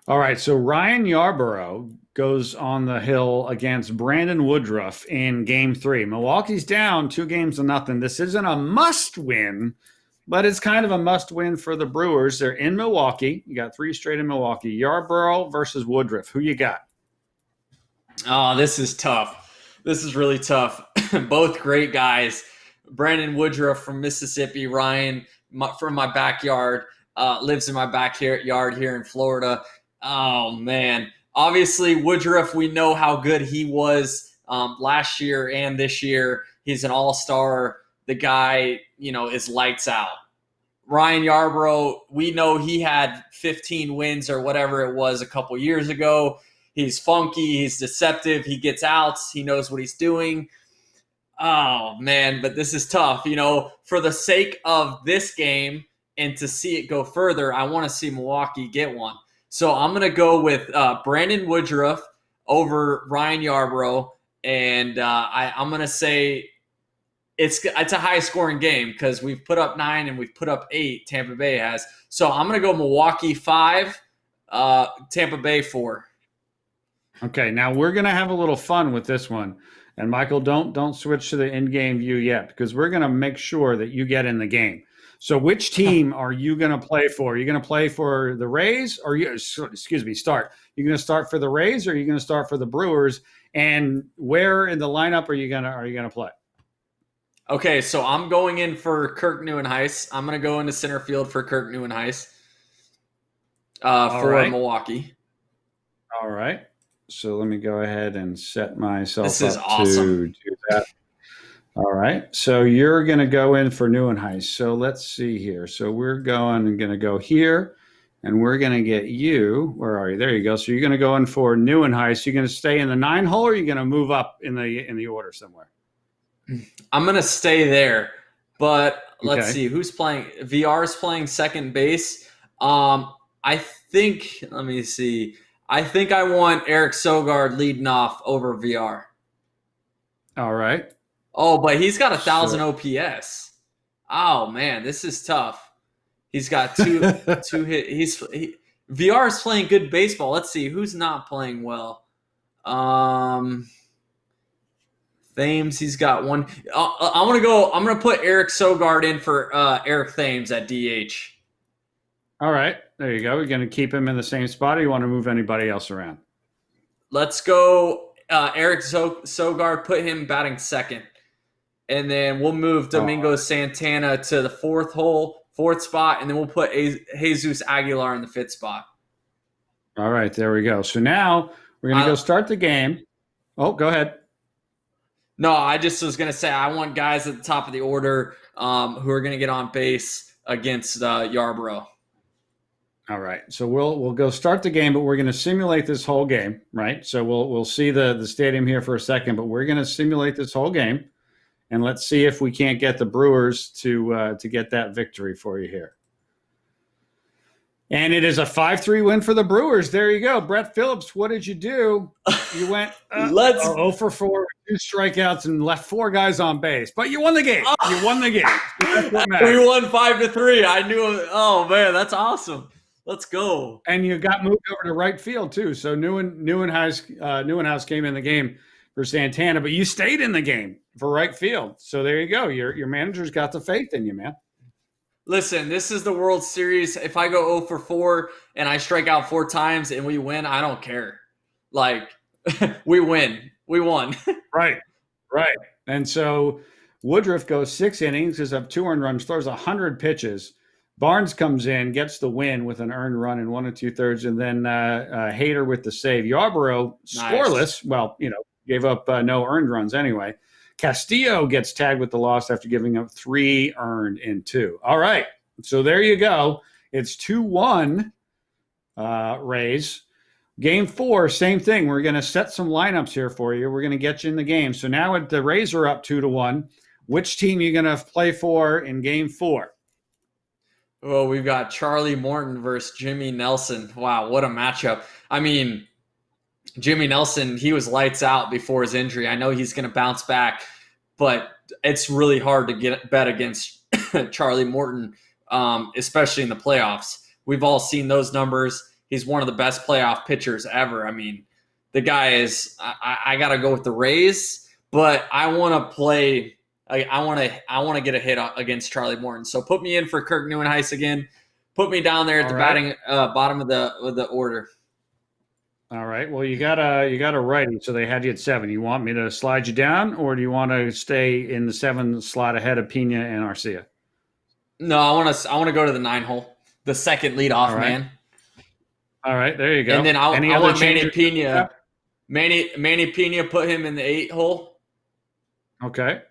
All right, so Ryan Yarborough goes on the hill against Brandon Woodruff in Game 3. Milwaukee's down 2-0. This isn't a must-win, but it's kind of a must-win for the Brewers. They're in Milwaukee. You got 3 straight in Milwaukee. Yarborough versus Woodruff. Who you got? Oh, this is tough. This is really tough. Both great guys. Brandon Woodruff from Mississippi, Ryan from my backyard, lives in my backyard here in Florida. Oh, man. Obviously, Woodruff, we know how good he was last year and this year. He's an all-star. The guy, is lights out. Ryan Yarborough, we know he had 15 wins or whatever it was a couple years ago. He's funky. He's deceptive. He gets outs. He knows what he's doing. Oh, man, but this is tough. For the sake of this game and to see it go further, I want to see Milwaukee get one. So I'm going to go with Brandon Woodruff over Ryan Yarborough, and I'm going to say it's a high-scoring game because we've put up 9 and we've put up 8, Tampa Bay has. So I'm going to go Milwaukee 5, Tampa Bay 4. Okay, now we're going to have a little fun with this one. And Michael, don't switch to the in-game view yet because we're going to make sure that you get in the game. So which team are you going to play for? Are you going to play for the Rays or start? You're going to start for the Rays or are you going to start for the Brewers? And where in the lineup are you going to play? Okay, so I'm going in for Kirk Neuenhuis. I'm going to go into center field for Kirk Neuenhuis for Milwaukee. All right. So let me go ahead and set myself This is up awesome. to do that. All right. So you're going to go in for Neuenhuis. So let's see here. So we're going to go here, and we're going to get you. Where are you? There you go. So you're going to go in for Neuenhuis. You're going to stay in the 9 hole, or you're going to move up in the order somewhere? I'm going to stay there. But let's Okay. see who's playing. VR is playing second base. I think. Let me see. I think I want Eric Sogard leading off over VR. All right. Oh, but he's got 1,000 OPS. Oh man, this is tough. He's got two hit. VR is playing good baseball. Let's see who's not playing well. Thames, he's got one. I'm gonna put Eric Sogard in for Eric Thames at DH. All right, there you go. We're going to keep him in the same spot, or you want to move anybody else around? Let's go Eric Sogard, put him batting second. And then we'll move Domingo Santana to the fourth spot, and then we'll put Jesus Aguilar in the 5th spot. All right, there we go. So now we're going to go start the game. Oh, go ahead. No, I just was going to say I want guys at the top of the order who are going to get on base against Yarbrough. All right, so we'll go start the game, but we're going to simulate this whole game, right? So we'll see the stadium here for a second, but we're going to simulate this whole game, and let's see if we can't get the Brewers to get that victory for you here. And it is a 5-3 win for the Brewers. There you go. Brett Phillips, what did you do? You went 0 for 4, 2 strikeouts, and left 4 guys on base. But you won the game. You won the game. That's what matters. We won 5-3. I knew it. Oh, man, that's awesome. Let's go. And you got moved over to right field, too. So Neuenhuis came in the game for Santana, but you stayed in the game for right field. So there you go. Your manager's got the faith in you, man. Listen, this is the World Series. If I go 0 for 4 and I strike out 4 times and we win, I don't care. Like, we win. We won. Right. And so Woodruff goes 6 innings, gives up 2 earned runs, throws 100 pitches. Barnes comes in, gets the win with an earned run in 1 2/3, and then Hader with the save. Yarbrough scoreless. Well, gave up no earned runs anyway. Castillo gets tagged with the loss after giving up 3 earned in 2. All right, so there you go. It's 2-1 Rays. Game 4, same thing. We're going to set some lineups here for you. We're going to get you in the game. So now the Rays are up 2-1. Which team are you going to play for in Game 4? Well, we've got Charlie Morton versus Jimmy Nelson. Wow, what a matchup. I mean, Jimmy Nelson, he was lights out before his injury. I know he's going to bounce back, but it's really hard to bet against Charlie Morton, especially in the playoffs. We've all seen those numbers. He's one of the best playoff pitchers ever. I mean, the guy is. I got to go with the Rays, but I want to play. I want to get a hit against Charlie Morton. So put me in for Kirk Neuenhuis again. Put me down there at the batting bottom of the order. All right. Well, you got a righty, so they had you at 7. You want me to slide you down, or do you want to stay in the 7 slot ahead of Pena and Arcia? No, I want to go to the 9 hole, the second leadoff man. All right, there you go. And then I want Manny Pena. Manny Pena, put him in the 8 hole. Okay.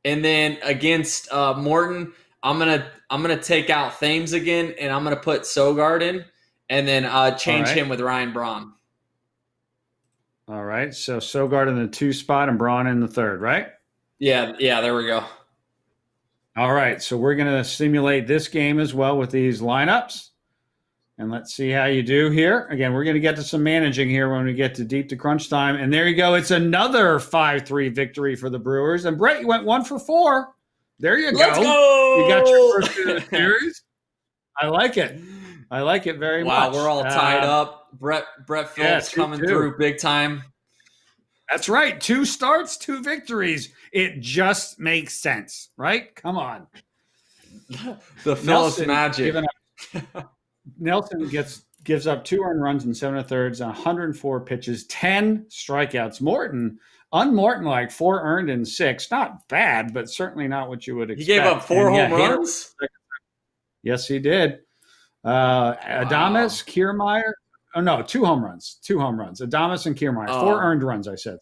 And then against Morton, I'm gonna take out Thames again, and I'm gonna put Sogard in. And then change him with Ryan Braun. All right. So Sogard in the 2 spot and Braun in the 3rd, right? Yeah, there we go. All right. So we're going to simulate this game as well with these lineups. And let's see how you do here. Again, we're going to get to some managing here when we get to deep to crunch time. And there you go. It's another 5-3 victory for the Brewers. And Brett, you went 1 for 4. There you go. Let's go. You got your first in the series. I like it. I like it very much. Wow, we're all tied up. Brett Phillips coming through big time. That's right. 2 starts, 2 victories. It just makes sense, right? Come on. The Phillips magic. Nelson gives up 2 earned runs in 7 1/3, 104 pitches, 10 strikeouts. Morton like 4 earned in 6. Not bad, but certainly not what you would expect. He gave up 4 home runs? Yes, he did. Adames, Kiermaier, Oh no, 2 home runs. 2 home runs. Adames and Kiermaier. 4 earned runs, I said.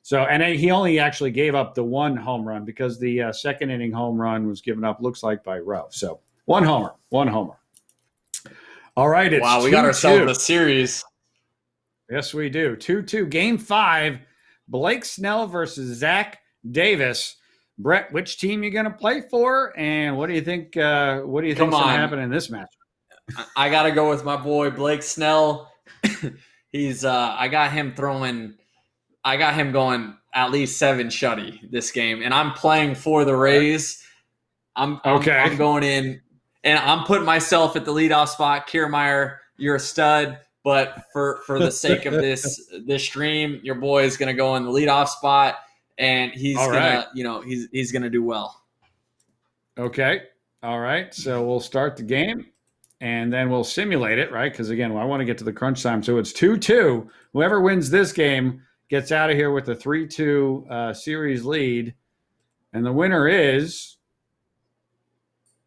So, and he only actually gave up the 1 home run because the second inning home run was given up, looks like, by Rowe. So 1 homer. 1 homer. All right, it's wow, we got ourselves a series. Yes, we do. 2-2. Game 5, Blake Snell versus Zach Davis. Brett, which team you going to play for, and what do you think? What do you think's going to happen in this match? I got to go with my boy Blake Snell. He's I got him going at least 7 shutty this game, and I'm playing for the Rays. I'm going in, and I'm putting myself at the leadoff spot. Kiermaier, you're a stud, but for the sake of this stream, your boy is going to go in the leadoff spot, and he's he's gonna do well. Okay, all right. So we'll start the game, and then we'll simulate it, right? Because again, I want to get to the crunch time. So it's 2-2. Whoever wins this game gets out of here with a 3-2 series lead, and the winner is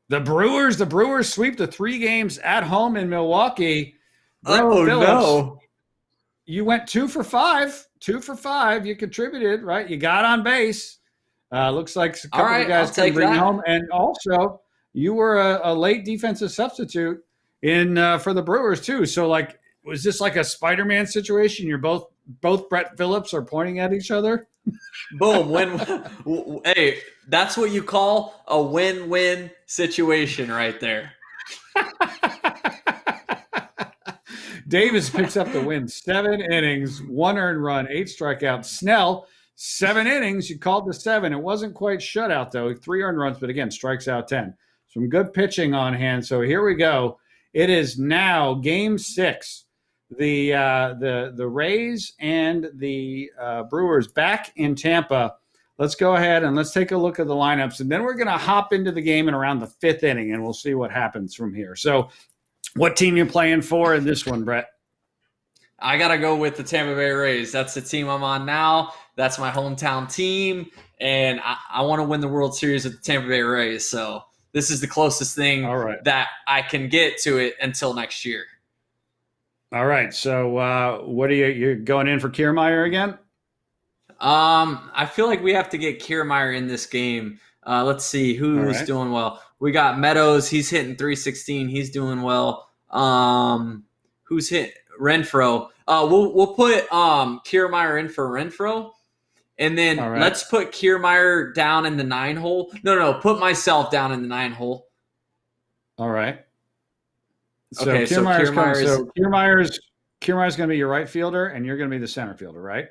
the Brewers. The Brewers sweep the 3 games at home in Milwaukee. Brett Phillips, no! You went 2 for 5. 2 for 5. You contributed, right? You got on base. Looks like a couple of guys can bring home. And also, you were a late defensive substitute for the Brewers too. So, like, was this like a Spider-Man situation? You're both Brett Phillips are pointing at each other. Boom! Hey, that's what you call a win-win situation, right there. Davis picks up the win. 7 innings, 1 earned run, 8 strikeouts. Snell, 7 innings. You called the 7. It wasn't quite shutout, though. 3 earned runs, but again, strikes out 10. Some good pitching on hand. So here we go. It is now Game 6. The Rays and the Brewers back in Tampa. Let's go ahead and let's take a look at the lineups, and then we're going to hop into the game in around the 5th inning, and we'll see what happens from here. So what team you playing for in this one, Brett? I got to go with the Tampa Bay Rays. That's the team I'm on now. That's my hometown team, and I want to win the World Series with the Tampa Bay Rays. So this is the closest thing that I can get to it until next year. All right. So what are you're going in for Kiermaier again? I feel like we have to get Kiermaier in this game. Let's see who's doing well. We got Meadows. He's hitting 316. He's doing well. Who's hit Renfroe? We'll put Kiermaier in for Renfroe, and then let's put Kiermaier down in the 9 hole. No, put myself down in the 9 hole. All right. So okay, Kiermaier's going to be your right fielder, and you're going to be the center fielder, right?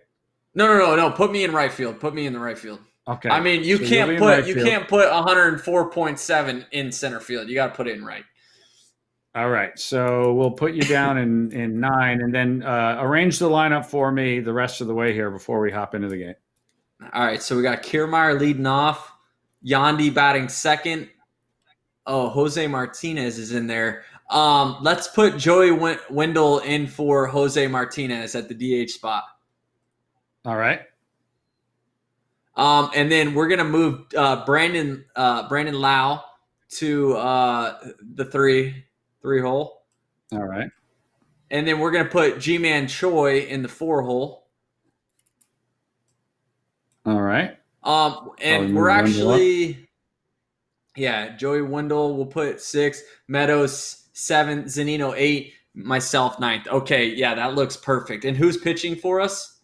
No. Put me in right field. Put me in the right field. Okay. I mean, you can't put 104.7 in center field. You got to put it in right. All right. So we'll put you down in 9, and then arrange the lineup for me the rest of the way here before we hop into the game. All right. So we got Kiermaier leading off, Yandy batting second. Oh, Jose Martinez is in there. Let's put Joey Wendell in for Jose Martinez at the DH spot. All right. And then we're gonna move Brandon Lau to the three hole. All right. And then we're gonna put G-Man Choi in the 4 hole. All right. And we're actually, Joey Wendell we'll put 6, Meadows 7, Zunino 8, myself 9th. Okay, that looks perfect. And who's pitching for us?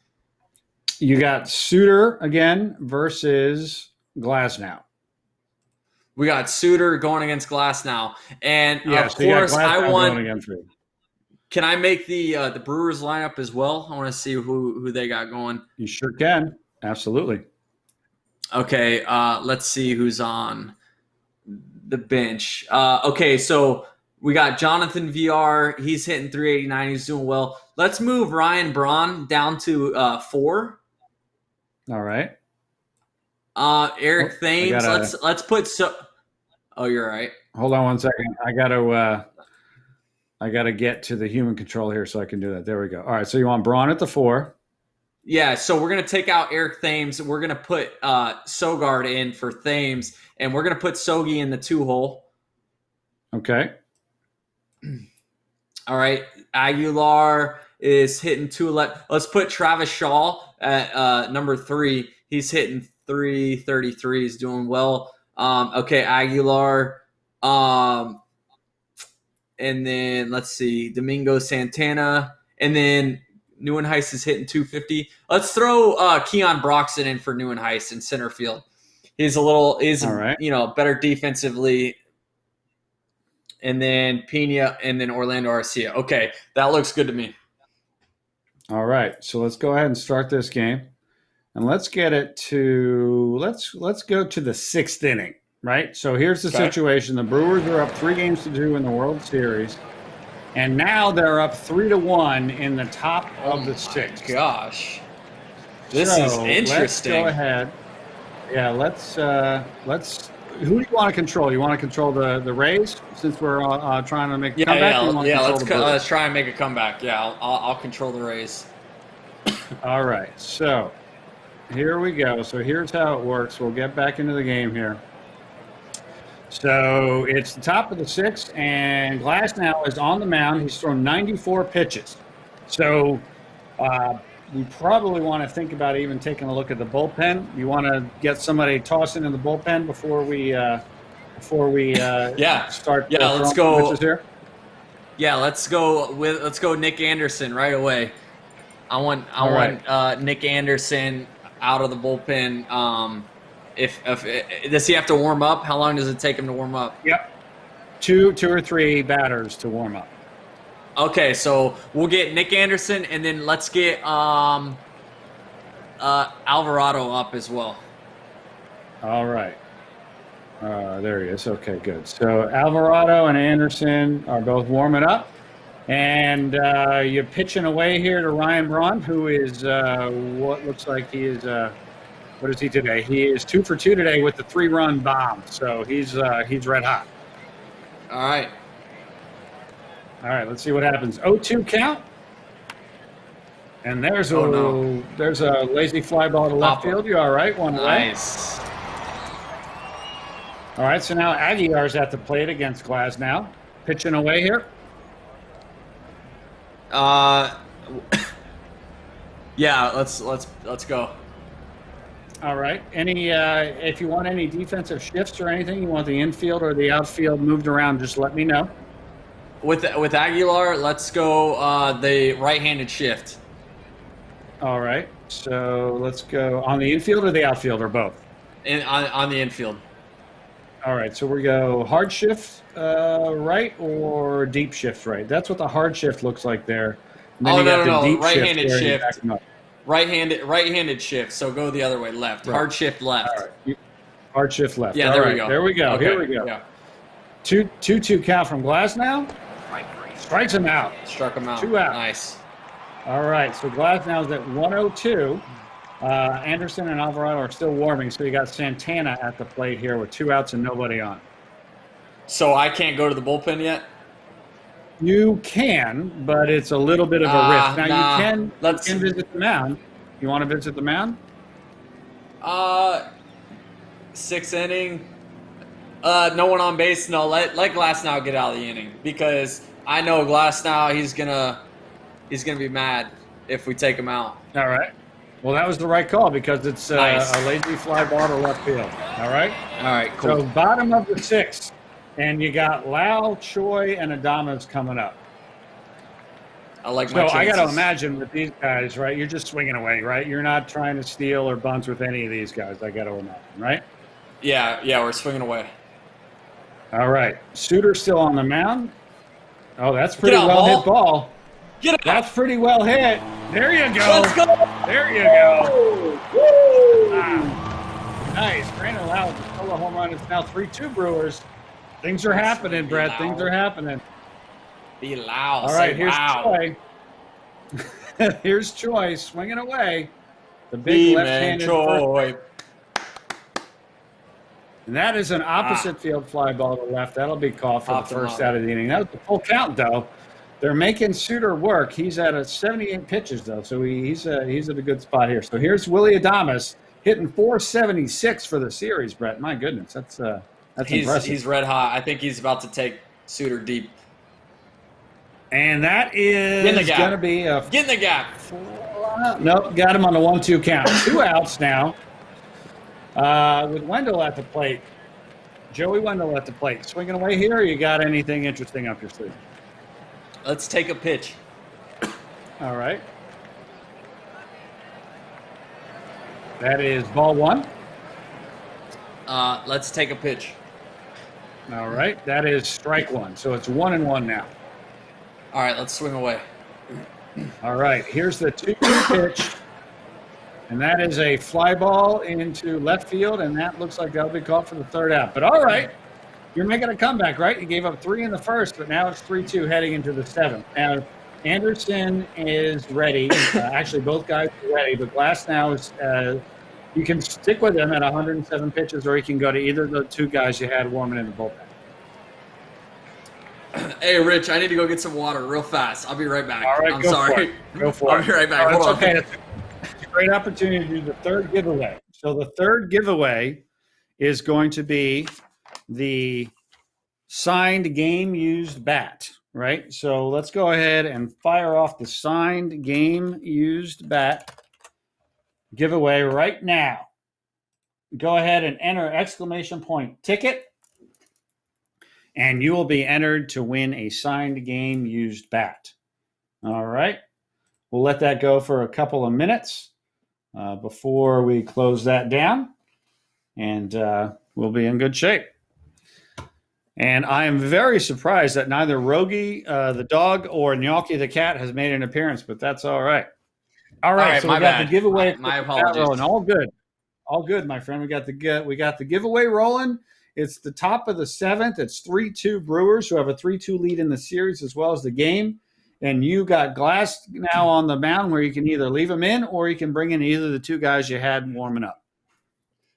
You got Suter again versus Glasnow. We got Suter going against Glasnow, and of course I want. Can I make the Brewers lineup as well? I want to see who they got going. You sure can. Absolutely. Okay, let's see who's on the bench. Okay, so we got Jonathan VR. He's hitting 389. He's doing well. Let's move Ryan Braun down to 4. All right. Eric Thames. Let's put Oh, you're right. Hold on one second. I gotta get to the human control here so I can do that. There we go. All right. So you want Braun at the 4? Yeah. So we're gonna take out Eric Thames. We're gonna put Sogard in for Thames, and we're gonna put Sogi in the 2 hole. Okay. All right. Aguilar is hitting 211. Let's put Travis Shaw at number 3. He's hitting 333. He's doing well. Okay, Aguilar. And then let's see, Domingo Santana. And then Neuenhuis is hitting 250. Let's throw Keon Broxton in for Neuenhuis in center field. He's better defensively. And then Pena, and then Orlando Arcia. Okay, that looks good to me. All right, so let's go ahead and start this game, and let's get it to let's go to the 6th inning. Right. So here's the situation: the Brewers are up 3-2 in the World Series, and now they're up 3-1 in the top of the 6th. Gosh, this is interesting. Let's go ahead. Yeah, let's. Who do you want to control? You want to control the Rays since we're trying to make a comeback? Let's try and make a comeback. Yeah, I'll control the Rays. All right, so here we go. So here's how it works. We'll get back into the game here. So it's the top of the 6th, and Glasnow is on the mound. He's thrown 94 pitches. So we probably want to think about even taking a look at the bullpen. You want to get somebody tossing in the bullpen before we start. Yeah, let's go. Pitches here. Yeah, let's go Nick Anderson right away. I want Nick Anderson out of the bullpen. If does he have to warm up? How long does it take him to warm up? Yep, two or three batters to warm up. Okay, so we'll get Nick Anderson, and then let's get Alvarado up as well. All right. There he is. Okay, good. So Alvarado and Anderson are both warming up. And you're pitching away here to Ryan Braun, who is what looks like he is what is he today? He is 2 for 2 today with the 3-run bomb. So he's red hot. All right. All right, let's see what happens. 0-2 count. And there's a lazy fly ball to left field. You all right? One away. Nice. All right, so now Aguilar's at the plate against Glasnow. Pitching away here. Yeah, let's go. All right. If you want any defensive shifts or anything, you want the infield or the outfield moved around, just let me know. With Aguilar, let's go the right-handed shift. All right. So let's go on the infield or the outfield or both? On the infield. All right. So we go hard shift right or deep shift right? That's what the hard shift looks like there. No. Right-handed shift. Right-handed shift. So go the other way, left. Right. Hard shift left. All right. Hard shift left. Yeah, there we go. There we go. Okay. Here we go. Yeah. 2-2 count from Glasnow. Strikes him out. Struck him out. 2 out. Nice. All right. So Glasnow's at 102. Anderson and Alvarado are still warming, so you got Santana at the plate here with 2 outs and nobody on. So I can't go to the bullpen yet? You can, but it's a little bit of a risk. Now you can visit the mound. You want to visit the mound? 6th inning. No one on base. No, let Glasnow get out of the inning because I know Glasnow. He's gonna be mad if we take him out. All right. Well, that was the right call because it's nice. A lazy fly ball to left field. All right. All right. Cool. So bottom of the 6th, and you got Lau, Choi, and Adames coming up. I like my chances. I got to imagine with these guys, right? You're just swinging away, right? You're not trying to steal or bunt with any of these guys. I got to imagine, right? Yeah, we're swinging away. All right. Suter's still on the mound. Oh, that's pretty hit ball. Get it. That's pretty well hit. There you go. Let's go. There you go. Woo! Wow. Nice. Brandon Lau with a solo home run. It's now 3-2 Brewers. Things are happening, Brett. Things are happening. Be loud. All right, here's Choi. Here's Choi swinging away. The big left-handed Choi. And that is an opposite field fly ball to left. That'll be called for the first out of the inning. That was the full count, though. They're making Suter work. He's at a 78 pitches, though, so he's at a good spot here. So here's Willy Adames hitting 476 for the series, Brett. My goodness, that's impressive. He's red hot. I think he's about to take Suter deep. And that is going to be a Get in the gap. Nope, got him on the 1-2 count. 2 outs now. With Wendell at the plate. Joey Wendell at the plate. Swinging away here, or you got anything interesting up your sleeve? Let's take a pitch. All right. That is ball 1. Let's take a pitch. All right. That is strike 1. So it's 1-1 now. All right, let's swing away. All right. Here's the 2-2 pitch. And that is a fly ball into left field, and that looks like that'll be caught for the 3rd out. But all right. You're making a comeback, right? You gave up 3 in the 1st, but now it's 3-2 heading into the 7th. Now, Anderson is ready. Actually, both guys are ready, but Glass now is you can stick with him at 107 pitches, or you can go to either of the 2 guys you had warming in the bullpen. Hey, Rich, I need to go get some water real fast. I'll be right back. All right, I'm go sorry. For it. Go for it. I'll be right back. Hold on. Okay. It's a great opportunity to do the 3rd giveaway. So the 3rd giveaway is going to be the signed game used bat, right? So let's go ahead and fire off the signed game used bat giveaway right now. Go ahead and enter !ticket, and you will be entered to win a signed game used bat. All right. We'll let that go for a couple of minutes before we close that down, and we'll be in good shape. And I am very surprised that neither Rogie, the dog, or Gnocchi, the cat, has made an appearance, but that's all right. All right, so we got the giveaway. My apologies. All good, my friend. We got the giveaway rolling. It's the top of the 7th. It's 3-2 Brewers, who have a 3-2 lead in the series as well as the game. And you got Glass now on the mound, where you can either leave him in or you can bring in either of the 2 guys you had warming up.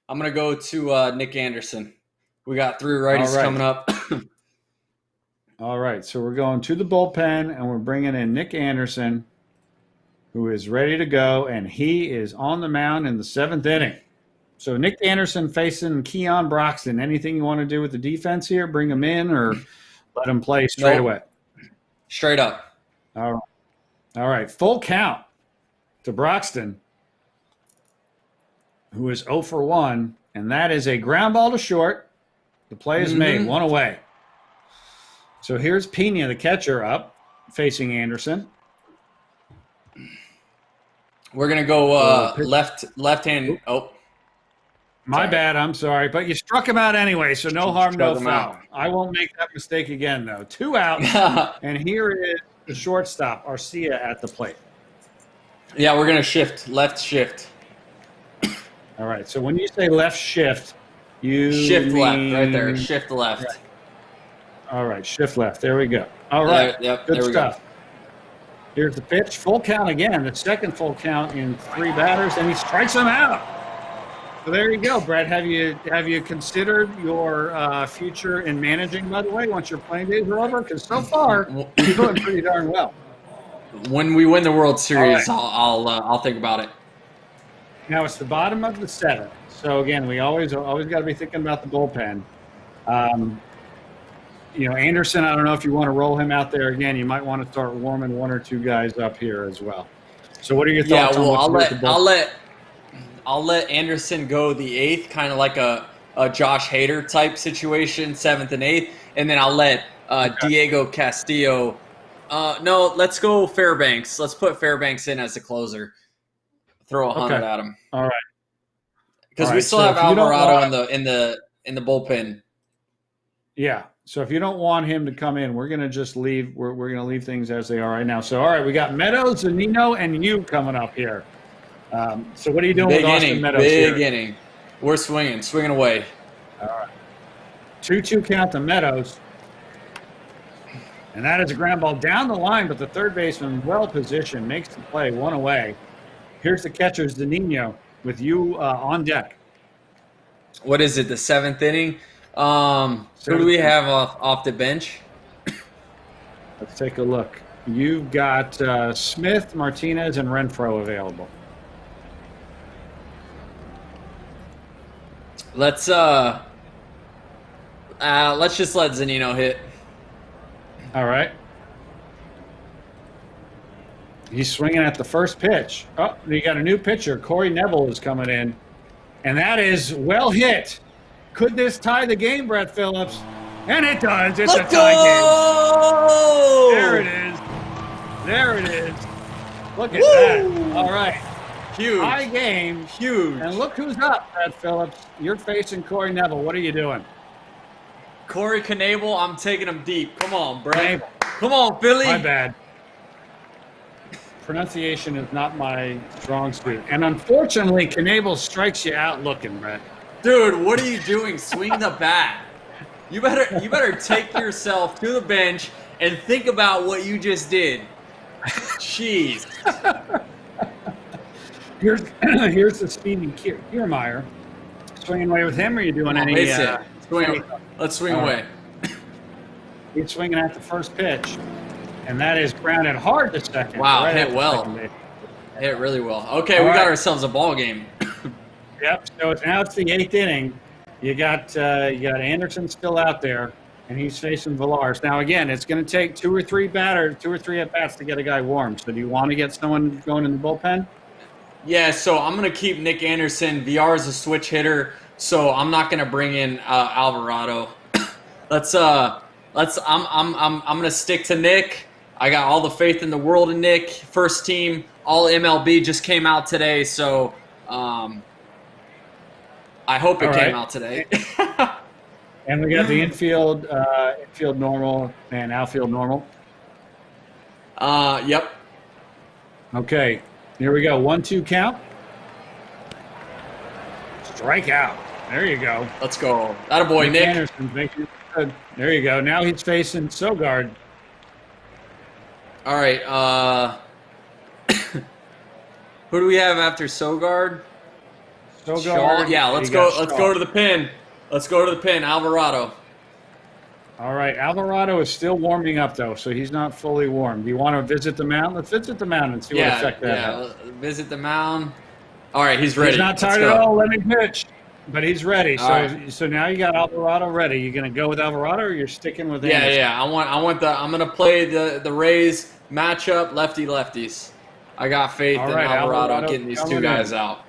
I'm going to go to Nick Anderson. We got 3 righties coming up. All right, so we're going to the bullpen, and we're bringing in Nick Anderson, who is ready to go, and he is on the mound in the 7th inning. So Nick Anderson facing Keon Broxton. Anything you want to do with the defense here? Bring him in or let him play straight away? Straight up. All right, full count to Broxton, who is 0 for 1, and that is a ground ball to short. The play is made, 1 away. So here's Pena, the catcher, up, facing Anderson. We're going to go left-hand. Oh. My bad, I'm sorry. But you struck him out anyway, so no harm, no foul. I won't make that mistake again, though. 2 outs, and here is the shortstop, Arcia, at the plate. Yeah, we're going to shift, left shift. All right, so when you say left shift, you shift mean... left, right there. Shift left. Right. All right, shift left. There we go. All right, good stuff. Here's the pitch. Full count again. The 2nd full count in 3 batters, and he strikes him out. So there you go, Brett. Have you considered your future in managing, by the way, once your playing days are over? Because so far, you're doing pretty darn well. When we win the World Series, right. I'll think about it. Now it's the bottom of the 7th. So again, we always got to be thinking about the bullpen. Anderson, I don't know if you want to roll him out there again. You might want to start warming 1 or 2 guys up here as well. So what are your thoughts on what to do with the bullpen? I'll let Anderson go the 8th, kind of like a Josh Hader type situation, 7th and 8th, and then I'll let Diego Castillo. No, let's go Fairbanks. Let's put Fairbanks in as the closer. Throw 100 at him. All right. Because we still have Alvarado in the bullpen. Yeah. So if you don't want him to come in, we're gonna just leave. We're gonna leave things as they are right now. So all right, we got Meadows, Zunino, and you coming up here. So what are you doing with Austin Meadows here? Big inning. We're swinging away. All right. 2-2 count to Meadows. And that is a ground ball down the line, but the third baseman, well positioned, makes the play, 1 away. Here's the catcher, Zunino, with you on deck. What is it, the 7th inning? Who do we have off the bench? Let's take a look. You've got Smith, Martinez, and Renfroe available. Let's just let Zunino hit. All right. He's swinging at the first pitch. Oh, you got a new pitcher. Corey Neville is coming in. And that is well hit. Could this tie the game, Brett Phillips? And it does. It's Let's a tie go! game. There it is. There it is. Look at that. All right. Huge. Tie game. Huge. And look who's up, Brett Phillips. You're facing Corey Neville. What are you doing? Corey Knebel, I'm taking him deep. Come on, Brett. Knebel. Come on, Philly. My bad. Pronunciation is not my strong suit. And unfortunately, Knebel strikes you out looking, Brett. Dude, what are you doing? Swing the bat. You better take yourself to the bench and think about what you just did. Jeez. Here's the Stevie Kiermaier. Swinging away with him, or are you doing any? Let's swing away. He's swinging at the first pitch, and that is grounded hard to second. Wow, right hit well. Hit really well. Okay, we got ourselves a ball game. Yep. So now it's the 8th inning. You got Anderson still out there, and he's facing Villars. Now again, it's going to take 2 or 3 at bats to get a guy warm. So do you want to get someone going in the bullpen? Yeah. So I'm going to keep Nick Anderson. VR is a switch hitter, so I'm not going to bring in Alvarado. I'm going to stick to Nick. I got all the faith in the world in Nick. First team All MLB just came out today, so I hope it came out today. And we got the infield normal and outfield normal. Yep. Okay, here we go. 1-2 count. Strike out. There you go. Let's go. Attaboy, Nick. Anderson's making it good. There you go. Now he's facing Sogard. All right. Who do we have after Sogard? Sogard. Yeah, let's go. Let's go to the pin. Let's go to the pin. Alvarado. All right. Alvarado is still warming up, though, so he's not fully warm. Do you want to visit the mound? Let's visit the mound and see what effect that has. Yeah, visit the mound. All right, he's ready. He's not tired at all. Let me pitch. But he's ready. So now you got Alvarado ready. You going to go with Alvarado, or you're sticking with Anderson? Yeah. I'm going to play the Rays matchup lefties. I got faith in Alvarado getting these two guys out.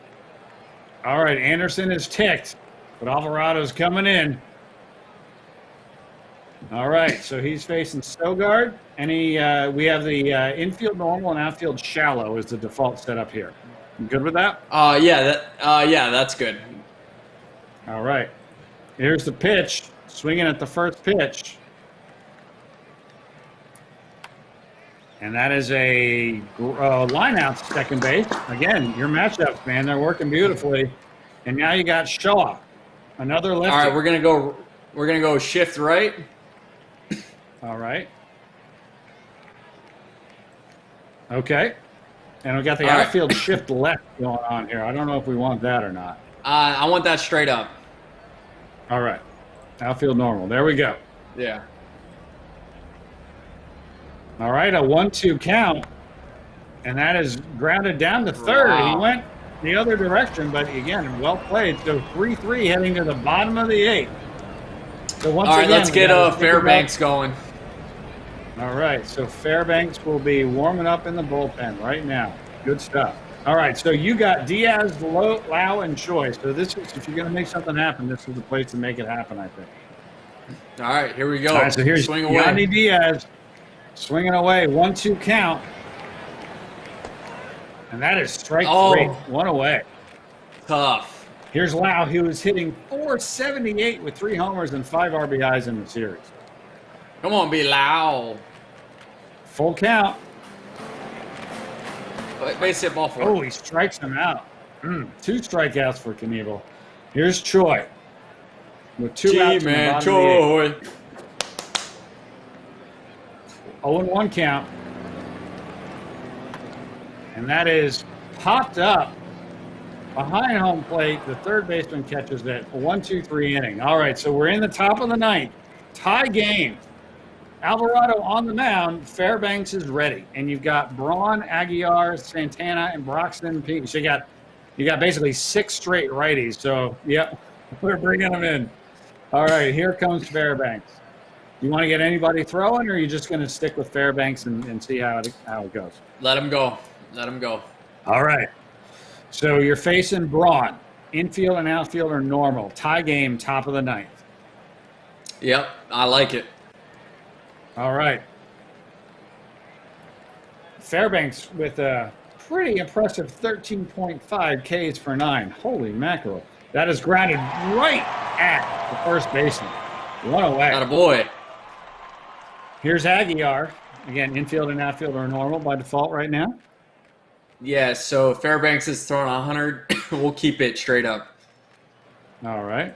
All right, Anderson is ticked, but Alvarado's coming in. All right, so he's facing Sogard. We have the infield normal and outfield shallow is the default setup here. You good with that? Yeah, that's good. All right. Here's the pitch. Swinging at the first pitch. And that is a line out to second base. Again, your matchups, man, they're working beautifully. And now you got Shaw, another lefty. All right, we're gonna go shift right. All right. Okay. And we got the outfield shift left going on here. I don't know if we want that or not. I want that straight up. All right. Outfield normal. There we go. Yeah. All right, a 1-2 count. And that is grounded down to third. Wow. He went the other direction, but again, well played. So 3-3 heading to the bottom of the 8th. So once All right, again, let's get Fairbanks going. All right, so Fairbanks will be warming up in the bullpen right now. Good stuff. All right, so you got Diaz, Lau, and Choi. So this is, if you're going to make something happen, this is the place to make it happen, I think. All right, here we go. All right, so here's Swing away. Yandy Diaz swinging away. 1-2 count. And that is strike 3. One away. Tough. Here's Lau. He was hitting .478 with 3 homers and 5 RBIs in the series. Come on, be loud. Full count. Base hit ball 4. Oh, he strikes him out. 2 strikeouts for Knebel. Here's Choi with 2 outs in the bottom Choi. of the 8th. 0-1 count. And that is popped up behind home plate. The third baseman catches it. 1-2-3 inning. All right, so we're in the top of the 9th. Tie game. Alvarado on the mound. Fairbanks is ready. And you've got Braun, Aguilar, Santana, and Broxton Peak. So you got basically 6 straight righties. So, yep, we're bringing them in. All right, here comes Fairbanks. You want to get anybody throwing, or are you just going to stick with Fairbanks and see how it goes? Let him go. Let him go. All right. So you're facing Braun. Infield and outfield are normal. Tie game, top of the ninth. Yep, I like it. All right. Fairbanks with a pretty impressive 13.5 Ks per 9. Holy mackerel. That is grounded right at the first baseman. One away. Got a boy. Here's Aguiar. Again, infield and outfield are normal by default right now. Yeah, so Fairbanks is throwing 100. We'll keep it straight up. All right.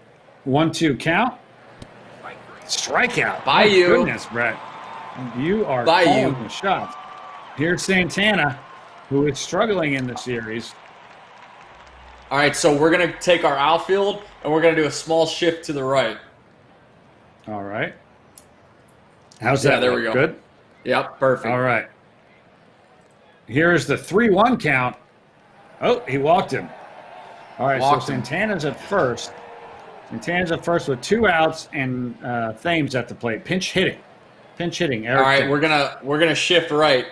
1-2 count. Strikeout. By My you. Goodness, Brett. You are By calling you. the shots. Here's Santana, who is struggling in the series. All right, so we're going to take our outfield, and we're going to do a small shift to the right. All right. How's that? There look? we go. Good? Yep, perfect. All right. Here's the 3-1 count. Oh, he walked him. All right, Walked so him. Santana's at first. Santana's at first with 2 outs and Thames at the plate. Pinch hitting. Eric All right, Thames. we're gonna shift right.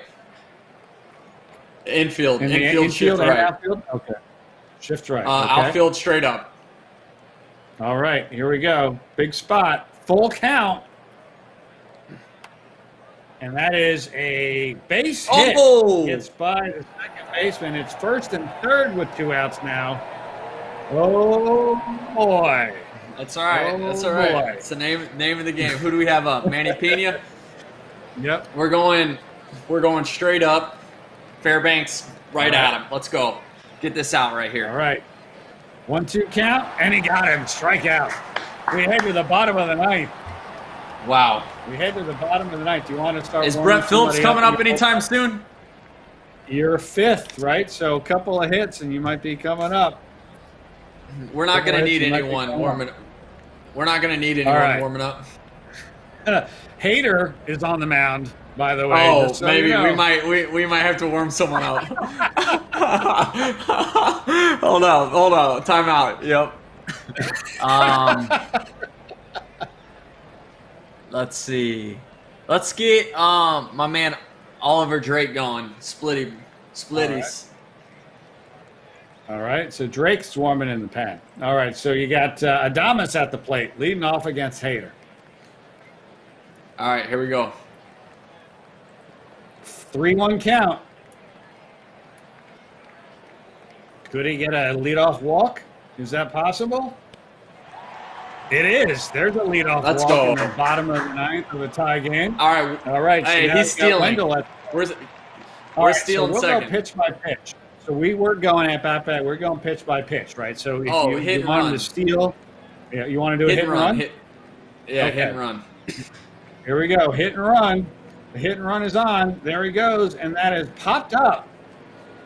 Infield In the shift infield and right. outfield? Okay. Shift right. Okay. Outfield straight up. All right, here we go. Big spot. Full count. And that is a base hit. Oh! Gets by the second baseman. It's first and third with 2 outs now. Oh, boy. That's all right. Oh, That's all right. boy. It's the name of the game. Who do we have up? Manny Pena. Yep. We're going straight up. Fairbanks right All right. at him. Let's go. Get this out right here. All right. 1-2 count, and he got him. Strikeout. We head to the bottom of the ninth. Wow. We head to the bottom of the ninth. Do you want to start? Is warming Brett Phillips somebody coming up in your anytime bullpen? soon? You're 5th, right? So a couple of hits, and you might be coming up. We're not going to need You might be anyone coming warming. We're not going to need All anyone right. warming up. Hayter is on the mound, by the way. Oh, just so maybe you know. we might have to warm someone up. Hold on. Time out. Yep. Let's see. Let's get my man Oliver Drake going. Splitties. All right, so Drake's warming in the pen. All right, so you got Adames at the plate, leading off against Hayter. All right, here we go. 3-1 count. Could he get a leadoff walk? Is that possible? It is. There's a leadoff Let's walk go. in the bottom of the ninth of a tie game. All right. All right, so Hey, now he's you got stealing. Wendell at- We're All right, stealing so we'll second. go pitch by pitch. So we were going at bat. We're going pitch by pitch, right? So if Oh, you hit and want him run. to steal, yeah, you want to do a hit and run? Hit Okay. and run. Here we go. Hit and run. The hit and run is on. There he goes, and that is popped up.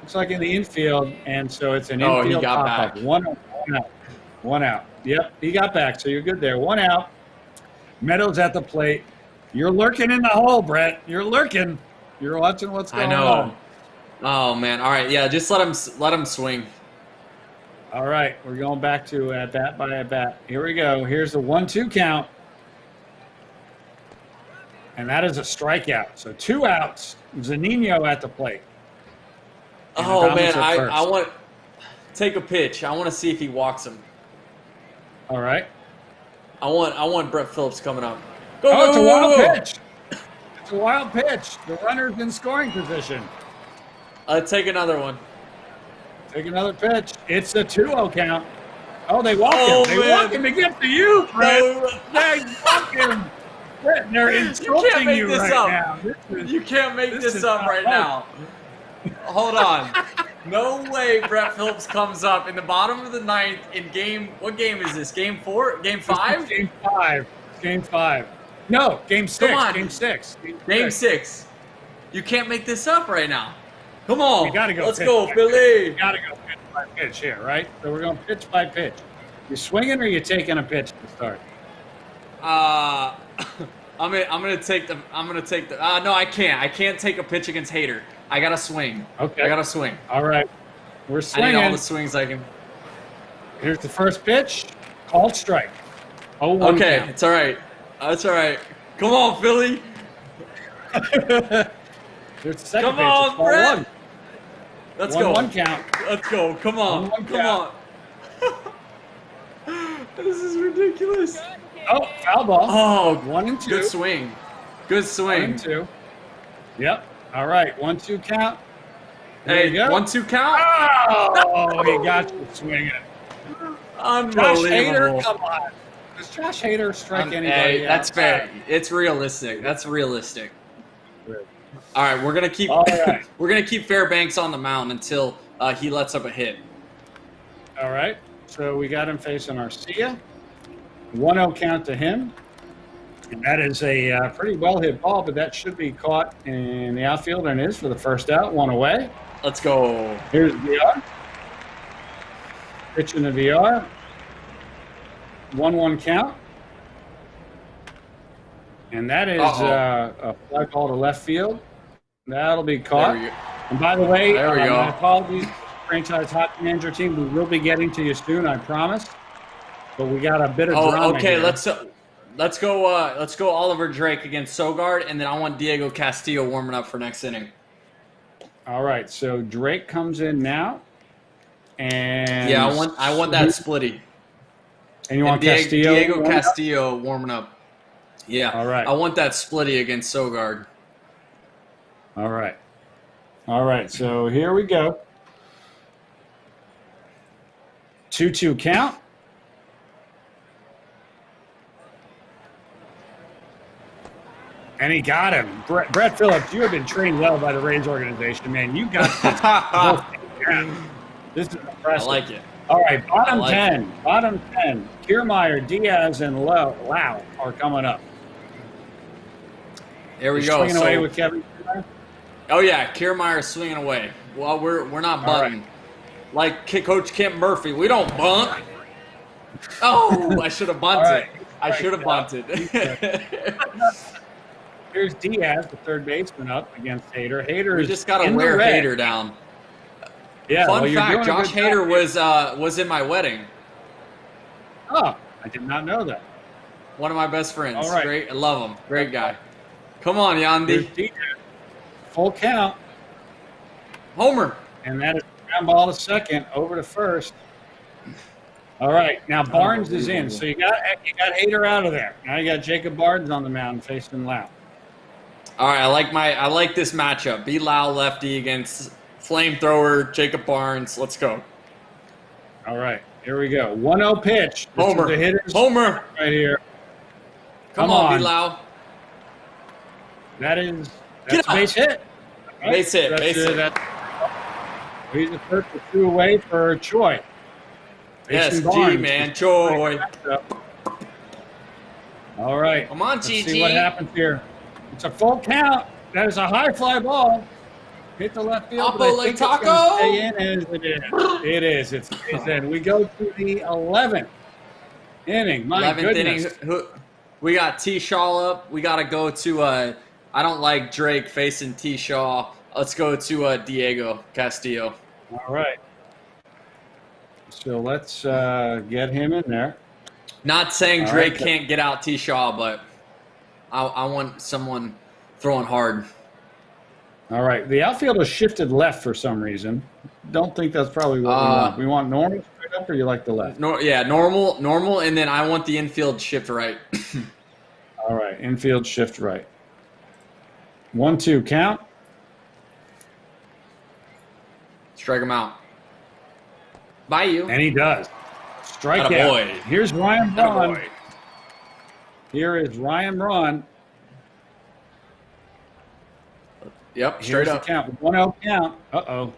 Looks like in the infield, and so it's an Oh, he infield got pop-up. back. One out. Yep, he got back, so you're good there. 1 out. Meadows at the plate. You're lurking in the hole, Brett. You're lurking. You're watching what's going I know. on. Oh man. All right. Yeah. Just let him swing. All right, we're going back to at bat by at bat. Here we go. Here's the 1-2 count. And that is a strikeout. So 2 outs. Zanino at the plate. And Oh Adames man. at I first. want take a pitch. I want to see if he walks him. All right. I want Brett Phillips coming up. Go, Oh, it's a go, wild go, go. pitch. It's a wild pitch. The runner's in scoring position. Take another one. Take another pitch. It's a 2-0 count. Oh, they walk Oh, him. They man. walk him to get to you, Brett. No. They walk him. Brett, they're insulting make you this right up. now. This is- You can't make This this is up not right right. now. Hold on. No way Brett Phillips comes up in the bottom of the ninth in game. What game is this? Game 4? Game 5? Game 5. Game 5. No, game 6. on. Game 6. Game 6. You can't make this up right now. Come on. You gotta go Let's pitch go, by Philly. pitch. You gotta go pitch by pitch here, right? So we're going pitch by pitch. You swinging or you taking a pitch to start? I'm gonna take the. No, I can't. I can't take a pitch against Hayter. I gotta swing. Okay. I gotta swing. All right. We're I need swinging. all the swings I can. Here's the first pitch. Called strike. 0-1 Okay, count. it's all right. It's all right. Come on, Philly. There's the second Come pitch. on, It's ball Brett. one. Let's 1-1 go. count. Let's go. Come on. 1-1 Come on. This is ridiculous. Oh, foul ball. Oh, 1 and 2. good swing. Good 1 swing. and 2. Yep. All right. 1-2 count. There Hey, you go. 1-2 count. Oh, he got you swinging. Josh Hader, Unbelievable. come on. Does Josh Hader strike anybody Hey, that's out? fair. It's realistic. That's realistic. Good. All right, we're gonna keep All right. we're gonna keep Fairbanks on the mound until he lets up a hit. All right. So we got him facing Arcia. 1-0 count to him. And that is a pretty well hit ball, but that should be caught in the outfield and is for the first out. 1 away. Let's go. Here's VR. Pitch in the VR. 1-1 count. And that is a fly ball to left field. That'll be caught. There we go. And by the way, There we go. my apologies, franchise hockey manager team. We will be getting to you soon, I promise. But we got a bit of drama Okay. here. Let's go. Oliver Drake against Sogard, and then I want Diego Castillo warming up for next inning. All right, so Drake comes in now, and Yeah, I want that splitty. And you want Diego Castillo? Castillo warming up. Yeah. All right. I want that splitty against Sogard. All right. All right, so here we go. 2-2 count. And he got him. Brett Phillips, you have been trained well by the Rays organization, man. You got this. This is impressive. I like it. All right, bottom like 10. Bottom 10. Kiermaier, Diaz, and Lau are coming up. There we You're go. swinging away with Kevin Kiermaier? Oh yeah, Kiermaier swinging away. Well, we're not bunting. Like Coach Kent Murphy, we don't bunt. Oh, I should have bunted. All right. I should have bunted. Here's Diaz, the third baseman, up against Hader. Hader We is just gotta in the wear red. Hader down. Yeah, Fun well, you're fact: doing a Josh good job Hader here. was in my wedding. Oh, I did not know that. One of my best friends. All right. Great, I love him. Great guy. Come on, Here's Yandy. Diaz. Full count, Homer. and that is ground ball to second, over to first. All right, now Barnes is in, so you got Hader out of there. Now you got Jacob Barnes on the mound facing Lau. All right, I like this matchup. B. Lau lefty against flamethrower Jacob Barnes. Let's go. All right, here we go. 1-0 pitch. This Homer. is the hitter's Homer. right here. Come on, B. Lau. That's Get a base hit. Right? Base hit, That's base it. hit. He's the first 2 away for Choi. Yes, Facing G, Barnes. man. Choi. All right. Come on, Let's GG. see what happens here. It's a full count. That is a high fly ball. Hit the left field. but I Apo like think it's gonna taco? stay in as it is. It is. It stays in. We go to the 11th inning. My 11th goodness. inning. We got T. Shaw up. We got to go to, I don't like Drake facing T. Shaw. Let's go to Diego Castillo. All right. So let's get him in there. Not saying All Drake right. can't get out T. Shaw, but I want someone throwing hard. All right. The outfield is shifted left for some reason. Don't think that's probably what we want. We want normal straight up, or you like the left? Normal, and then I want the infield shift right. All right. Infield shift right. 1-2 count. Strike him out. By you. And he does. Strikeout. Attaboy. Here's Ryan Braun. Attaboy. Here is Ryan Braun. Yep, Here's straight the up. count. 1-0 count. Uh-oh.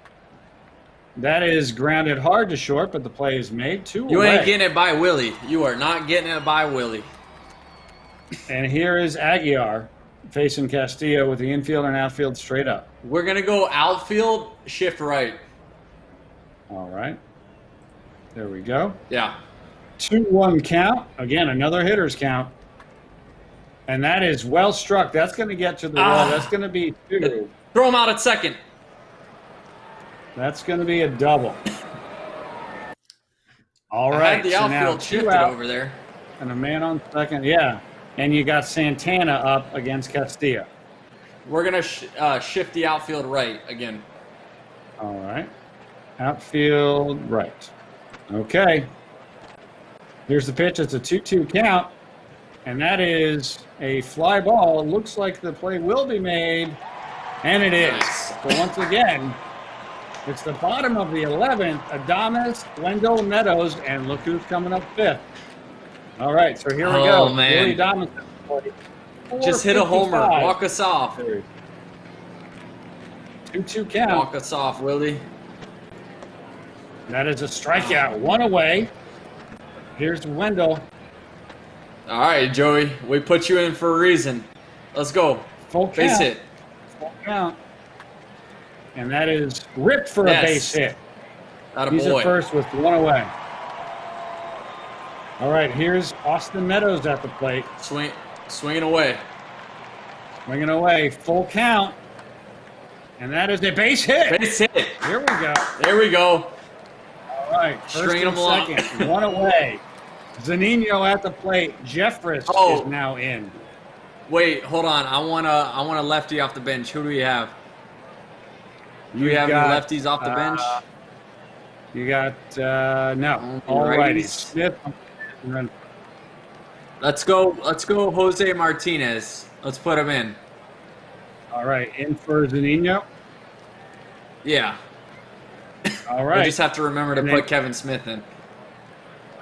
That is grounded hard to short, but the play is made. 2 You away. ain't getting it by Willie. You are not getting it by Willie. And here is Aguiar facing Castillo with the infield and outfield straight up. We're going to go outfield, shift right. All right. There we go. Yeah. 2-1 count. Again, another hitter's count. And that is well struck. That's going to get to the wall. That's going to be 2. Throw him out at second. That's going to be a double. All I right. had the so now outfield 2 shifted out over there. and a man on second. Yeah. and you got Santana up against Castillo. We're going to shift the outfield right again. All right. Outfield right. Okay. Here's the pitch. It's a 2-2 count, and that is a fly ball. It looks like the play will be made, and it is. Nice. So once again, it's the bottom of the 11th. Adames, Wendell, Meadows, and look who's coming up fifth. All right, so here we go. Oh, man. Willie Adames. Just hit a homer. Walk us off. 2-2 count. Walk us off, Willie. That is a strikeout. One away. Here's Wendell. All right, Joey. We put you in for a reason. Let's go. Full count. Base hit. Full count. And that is ripped for a base hit. He's at first with one away. All right, here's Austin Meadows at the plate. Swinging away. Swinging away. Full count. And that is a base hit. Base hit. Here we go. There we go. All right, first Stringing and them along. second. One away. Zanino at the plate. Jeffress is now in. Wait, hold on. I want a lefty off the bench. Who do we have? Do we have any lefties off the bench? You got no. All righties. Smith. Let's go, Jose Martinez. Let's put him in. All right, in for Zanino. Yeah. All right. We just have to remember to put Kevin Smith in.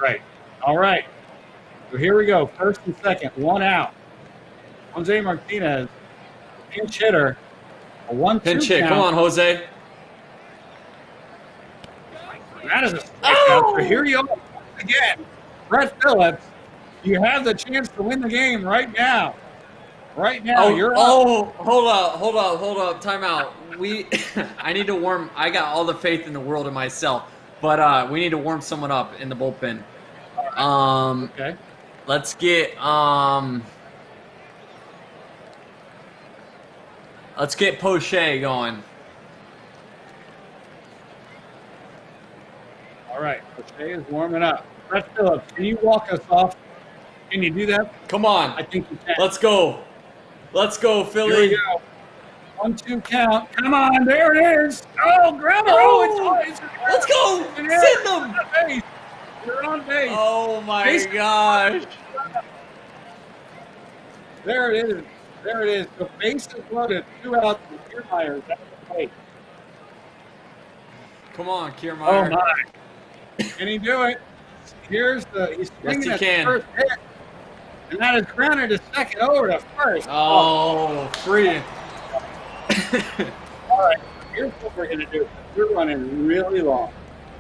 Right. All right. So here we go. First and second. One out. Jose Martinez, pinch hitter. A 1-2 Pinch hit. count. Come on, Jose. That is a strikeout. So here you are again. Brett Phillips, you have the chance to win the game right now. Right now, you're up. Hold up. Time out. I need to warm. I got all the faith in the world in myself, but we need to warm someone up in the bullpen. Okay. Let's get Poche going. All right. Poche is warming up. Brett Phillips, can you walk us off? Can you do that? Come on. I think you can. Let's go. Let's go, Philly. Here we go. 1-2 count. Come on, there it is. Oh, grab it. Oh, it's let's go. Send them. You're on base. Oh my gosh. There it is. There it is. The base is loaded. 2 outs and Kiermaier at the plate. Come on, Kiermaier. Oh my. Can he do it? He's swinging yes, at he can. the first pitch. And that is grounded to second over to first. Oh, free. All right, here's what we're going to do. We're running really long.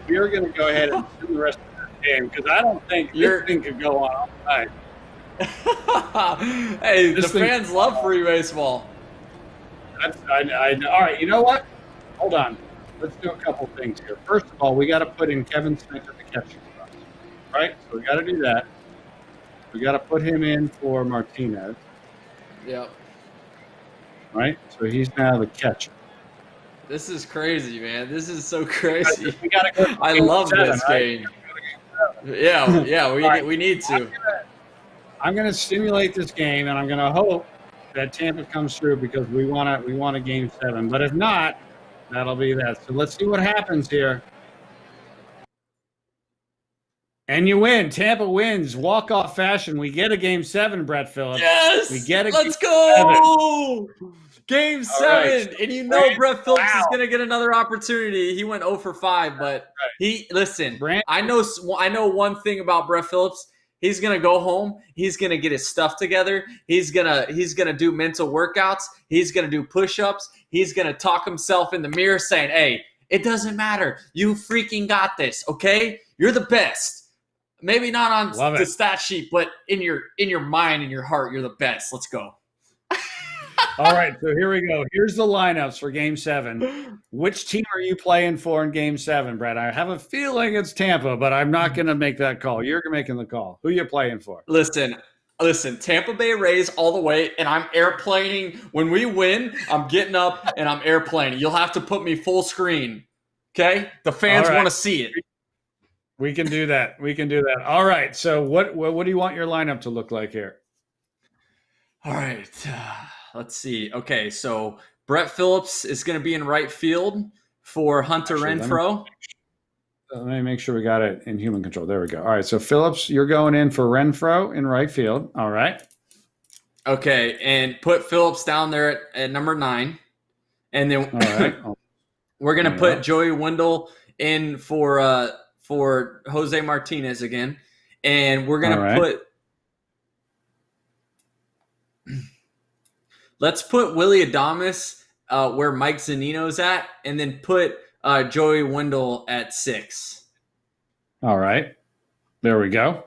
We are going to go ahead and do the rest of this game because I don't think this thing could go on all night. Hey, the fans love free baseball. All right, you know what? Hold on. Let's do a couple things here. First of all, we got to put in Kevin Smith at the catcher spot, right? So we got to do that. We got to put him in for Martinez. Yep. Right? So he's now the catcher. This is crazy, man. This is so crazy. We gotta go I love this right? game. Yeah, we need to. I'm gonna simulate this game, and I'm gonna hope that Tampa comes through because we want a game 7. But if not, that'll be that. So let's see what happens here. And you win. Tampa wins. Walk-off fashion. We get a game 7, Brett Phillips. Yes. We get a Let's go. Game 7. Right. And you know Brett Phillips is going to get another opportunity. He went 0 for 5, but I know one thing about Brett Phillips. He's going to go home. He's going to get his stuff together. He's going to do mental workouts. He's going to do push-ups. He's going to talk himself in the mirror saying, "Hey, it doesn't matter. You freaking got this, okay? You're the best." Maybe not on the stat sheet, but in your mind and your heart, you're the best. Let's go. All right, so here we go. Here's the lineups for Game 7. Which team are you playing for in Game 7, Brett? I have a feeling it's Tampa, but I'm not going to make that call. You're making the call. Who are you playing for? Listen, Tampa Bay Rays all the way, and I'm airplaning. When we win, I'm getting up and I'm airplaning. You'll have to put me full screen, okay? The fans want to see it. We can do that. All right. So what do you want your lineup to look like here? All right. Let's see. Okay, so Brett Phillips is going to be in right field for Hunter Renfroe. Let me make sure we got it in human control. There we go. All right, so Phillips, you're going in for Renfroe in right field. All right. Okay, and put Phillips down there at number 9. And then All right. we're going to put Joey Wendell in for Jose Martinez again. And we're going to put – let's put Willy Adames where Mike Zunino's at, and then put Joey Wendell at 6. All right. There we go.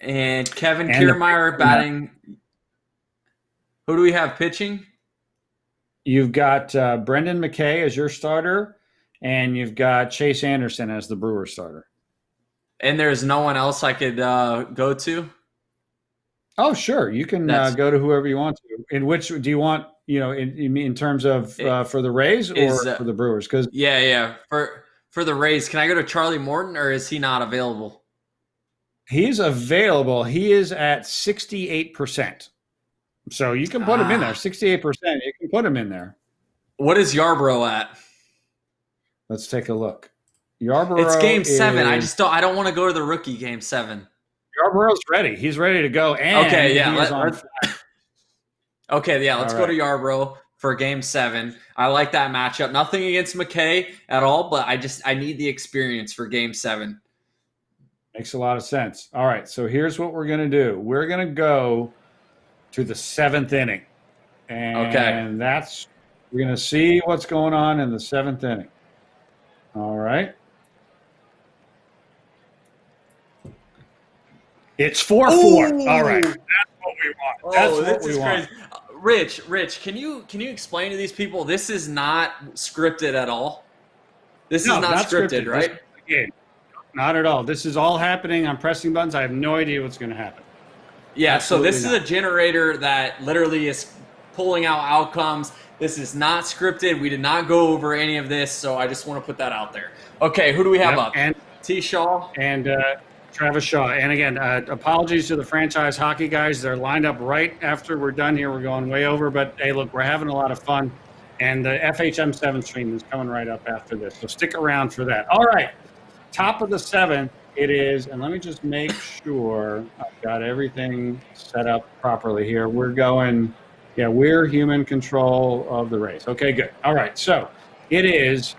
And Kevin Kiermaier batting. Who do we have pitching? You've got Brendan Mckay as your starter, and you've got Chase Anderson as the Brewers starter. And there's no one else I could go to? Oh, sure. You can go to whoever you want to. In which do you want, in terms of for the Rays or for the Brewers? Because yeah. For the Rays, can I go to Charlie Morton, or is he not available? He's available. He is at 68%. So you can put him in there. 68%. You can put him in there. What is Yarbrough at? Let's take a look. Yarbrough. It's game 7. I don't want to go to the rookie game 7. Yarborough's ready. He's ready to go. And okay, yeah. Let's go to Yarbrough for game 7. I like that matchup. Nothing against Mckay at all, but I need the experience for game 7. Makes a lot of sense. All right, so here's what we're going to do. We're going to go to the 7th inning. And we're going to see what's going on in the 7th inning. All right. It's 4-4. All right. That's what we want. That's what we want. Crazy. Rich, can you explain to these people this is not scripted at all? This is not scripted, right? Not at all. This is all happening. I'm pressing buttons. I have no idea what's going to happen. Yeah, absolutely. So this is a generator that literally is pulling out outcomes. This is not scripted. We did not go over any of this, so I just want to put that out there. Okay, who do we have up? And T. Shaw. And Travis Shaw. And again, apologies to the franchise hockey guys. They're lined up right after we're done here. We're going way over, but hey, look, we're having a lot of fun. And the FHM 7 stream is coming right up after this, so stick around for that. All right, top of the 7th it is, and let me just make sure I've got everything set up properly here. We're going, we're human control of the race. Okay, good. All right, so it is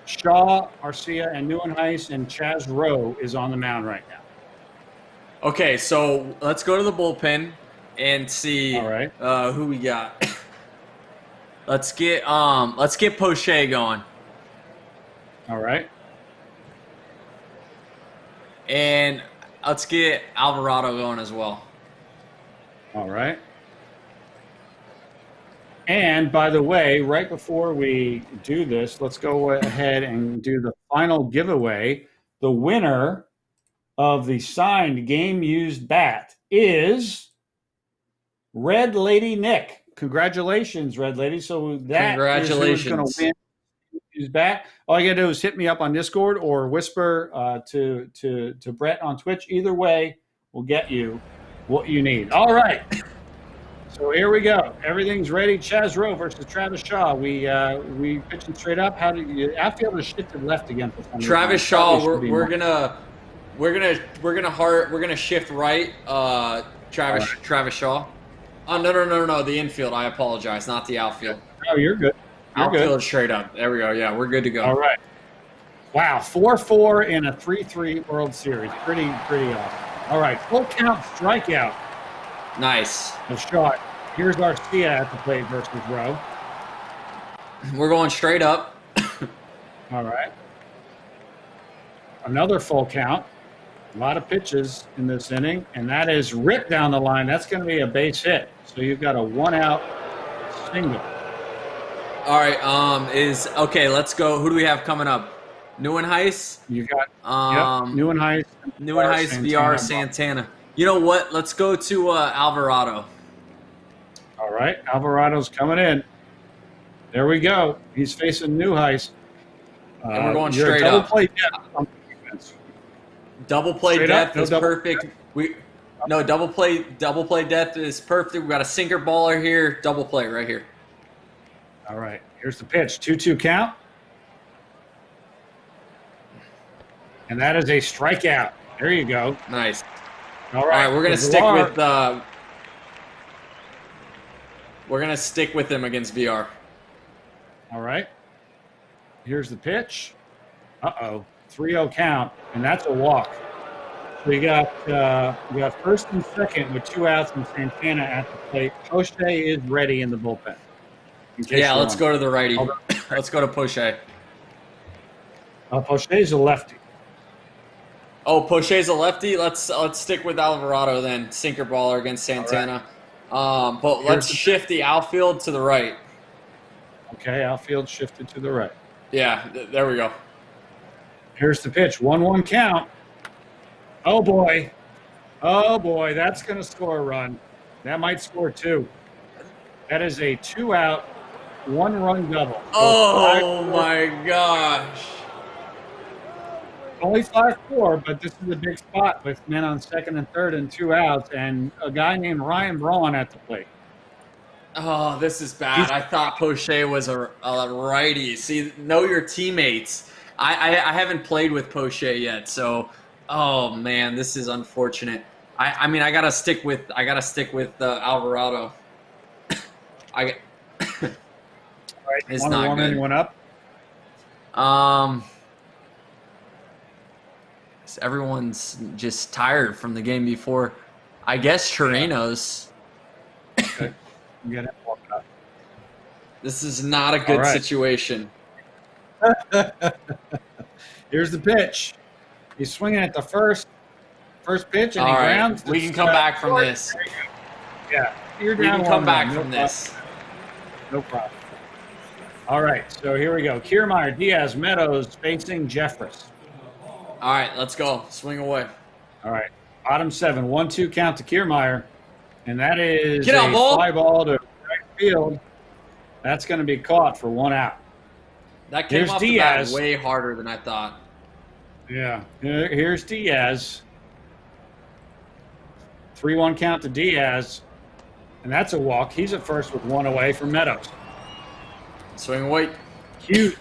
Shaw, Arcia, and Nieuwenhuis, and Chaz Rowe is on the mound right now. Okay, so let's go to the bullpen and see who we got. Let's get Poche going. All right. And let's get Alvarado going as well. All right. And by the way, right before we do this, let's go ahead and do the final giveaway. The winner of the signed game-used bat is Red Lady Nick. Congratulations, Red Lady. So that is who's going to win his bat. All you got to do is hit me up on Discord or whisper to Brett on Twitch. Either way, we'll get you what you need. All right. So here we go. Everything's ready. Chaz Rowe versus Travis Shaw. We pitching straight up. How do you? Outfielder shifted left again for some Travis Shaw. We're gonna shift right. Travis Shaw. Oh no. The infield. I apologize. Not the outfield. Oh, you're good. Outfield straight up. There we go. Yeah, we're good to go. All right. Wow, 4-4 in a 3-3 World Series. Pretty awesome. All right, full count strikeout. Nice. A shot. Here's Arcia at the plate versus Rowe. We're going straight up. All right. Another full count. A lot of pitches in this inning, and that is ripped down the line. That's going to be a base hit. So you've got a 1-out single. All right. Let's go. Who do we have coming up? Nieuwenhuis. You got Nieuwenhuis. Nieuwenhuis, VR, Santana. You know what? Let's go to Alvarado. All right. Alvarado's coming in. There we go. He's facing Nieuwenhuis. And we're going straight up. Double play depth. Double play depth is perfect. No, double play death is perfect. We've got a sinker baller here. Double play right here. All right. Here's the pitch. 2-2 count. And that is a strikeout. There you go. Nice. All right. We're gonna stick with him against VR. All right. Here's the pitch. 3-0 count, and that's a walk. So we got first and second with 2 outs and Santana at the plate. Poche is ready in the bullpen. Yeah, let's go to the righty. Let's go to Poche. Poche's a lefty. Oh, Poche's a lefty. Let's stick with Alvarado then. Sinker baller against Santana. Right. But let's shift the outfield to the right. Okay, outfield shifted to the right. Yeah, there we go. Here's the pitch. 1-1 count. Oh, boy. That's going to score a run. That might score 2. That is a 2-out, 1-run double. Oh, my gosh. Only 5-4, but this is a big spot with men on second and third and 2 outs, and a guy named Ryan Braun at the plate. Oh, this is bad. I thought Poche was a righty. See, know your teammates. I haven't played with Poche yet, so oh man, this is unfortunate. I mean I gotta stick with Alvarado. All right, it's not warm good. Anyone up? Everyone's just tired from the game before. I guess Chirinos. Okay. Get it warmed up. This is not a good situation. Here's the pitch. He's swinging at the first pitch, and he grounds. We can come back from this. Yeah, we can come back from this. No problem. All right, so here we go. Kiermaier, Diaz, Meadows facing Jeffress. All right, let's go. Swing away. All right, bottom 7, 1-2 count to Kiermaier, and that is Get out, ball. Fly ball to right field. That's going to be caught for 1 out. That came off the bat way harder than I thought. Yeah. Here's Diaz. 3-1 count to Diaz. And that's a walk. He's at first with 1 away from Meadows. Swing away. Hughes.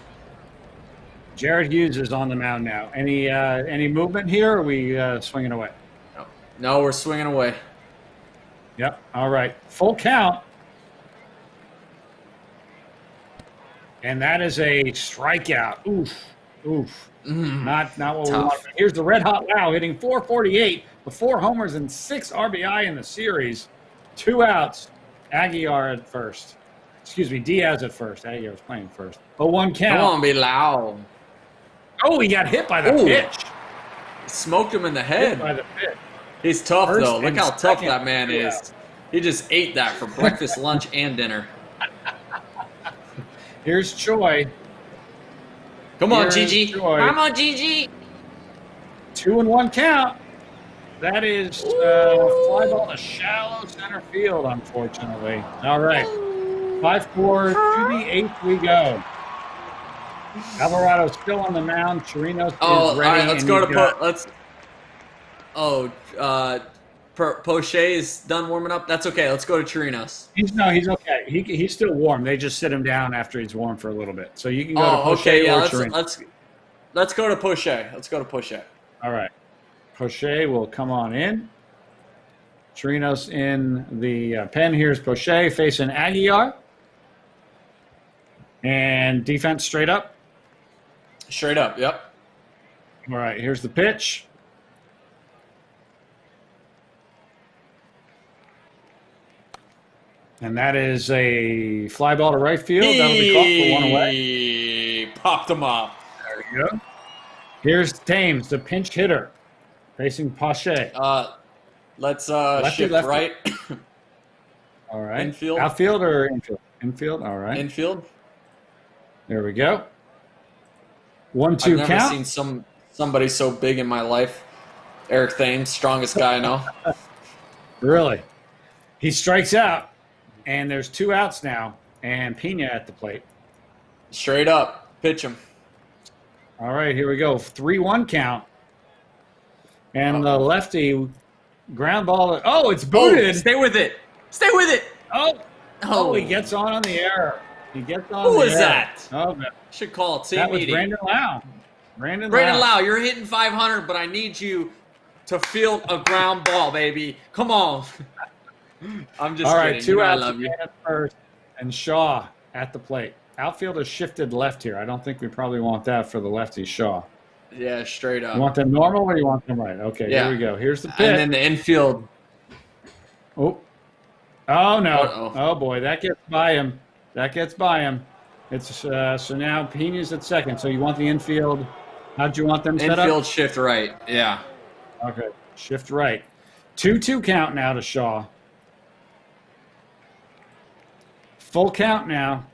Jared Hughes is on the mound now. Any movement here, or are we swinging away? No, we're swinging away. Yep. All right. Full count. And that is a strikeout. Oof. Not what we want. Here's the Red Hot Wow hitting .448 with 4 homers and 6 RBI in the series. 2 outs. Aguilar at first. Excuse me, Diaz at first. Aguilar was playing first. 0-1 count. Come on, be loud. Oh, he got hit by the pitch. Smoked him in the head. Hit by the pitch. He's tough, First though. Look how tough second. that man is. He just ate that for breakfast, lunch, and dinner. Here's Choi. Come on, Gigi. Choi. Come on, Gigi. 2-1 count. That is fly ball to shallow center field, unfortunately. All right. 5-4 to the 8th we go. Alvarado's still on the mound. Chirinos is ready. All right, let's go to Poche is done warming up. That's okay. Let's go to Chirinos. He's okay. He's still warm. They just sit him down after he's warm for a little bit. So you can go to Poche okay, yeah, or Chirinos. Let's go to Poche. Let's go to Poche. All right. Poche will come on in. Chirinos in the pen. Here's Poche facing Aguilar. And defense straight up. Straight up, yep. All right, here's the pitch. And that is a fly ball to right field. That'll be caught for 1 away. Popped him up. There we go. Here's Thames, the pinch hitter, facing Poche. Let's lefty, shift lefty. right. All right. Infield. Outfield or infield? Infield, all right. Infield. There we go. 1-2 I've never count. seen somebody so big in my life. Eric Thames, strongest guy I know. Really? He strikes out, and there's 2 outs now, and Pena at the plate. Straight up. Pitch him. All right, here we go. 3-1 count. And the lefty Ground ball. Oh, it's booted. Oh, stay with it. Stay with it. Oh, he gets on the error. He gets on Who the was error. that? Oh, man. Should call it team That was meeting. Brandon Lau. Brandon Lau, you're hitting 500, but I need you to field a ground ball, baby. Come on. I'm just All right, kidding. two You know I outs love you. at first, and Shaw at the plate. Outfield is shifted left here. I don't think we probably want that for the lefty Shaw. Yeah, straight up. You want them normal or you want them right? Okay, Yeah. here we go. Here's the pitch. And then the infield. Oh no. Uh-oh. Oh boy, that gets by him. It's so now Pena's at second. So you want the infield? How'd you want them set up? Infield shift right. Yeah. Okay, shift right. 2-2 count now to Shaw. Full count now.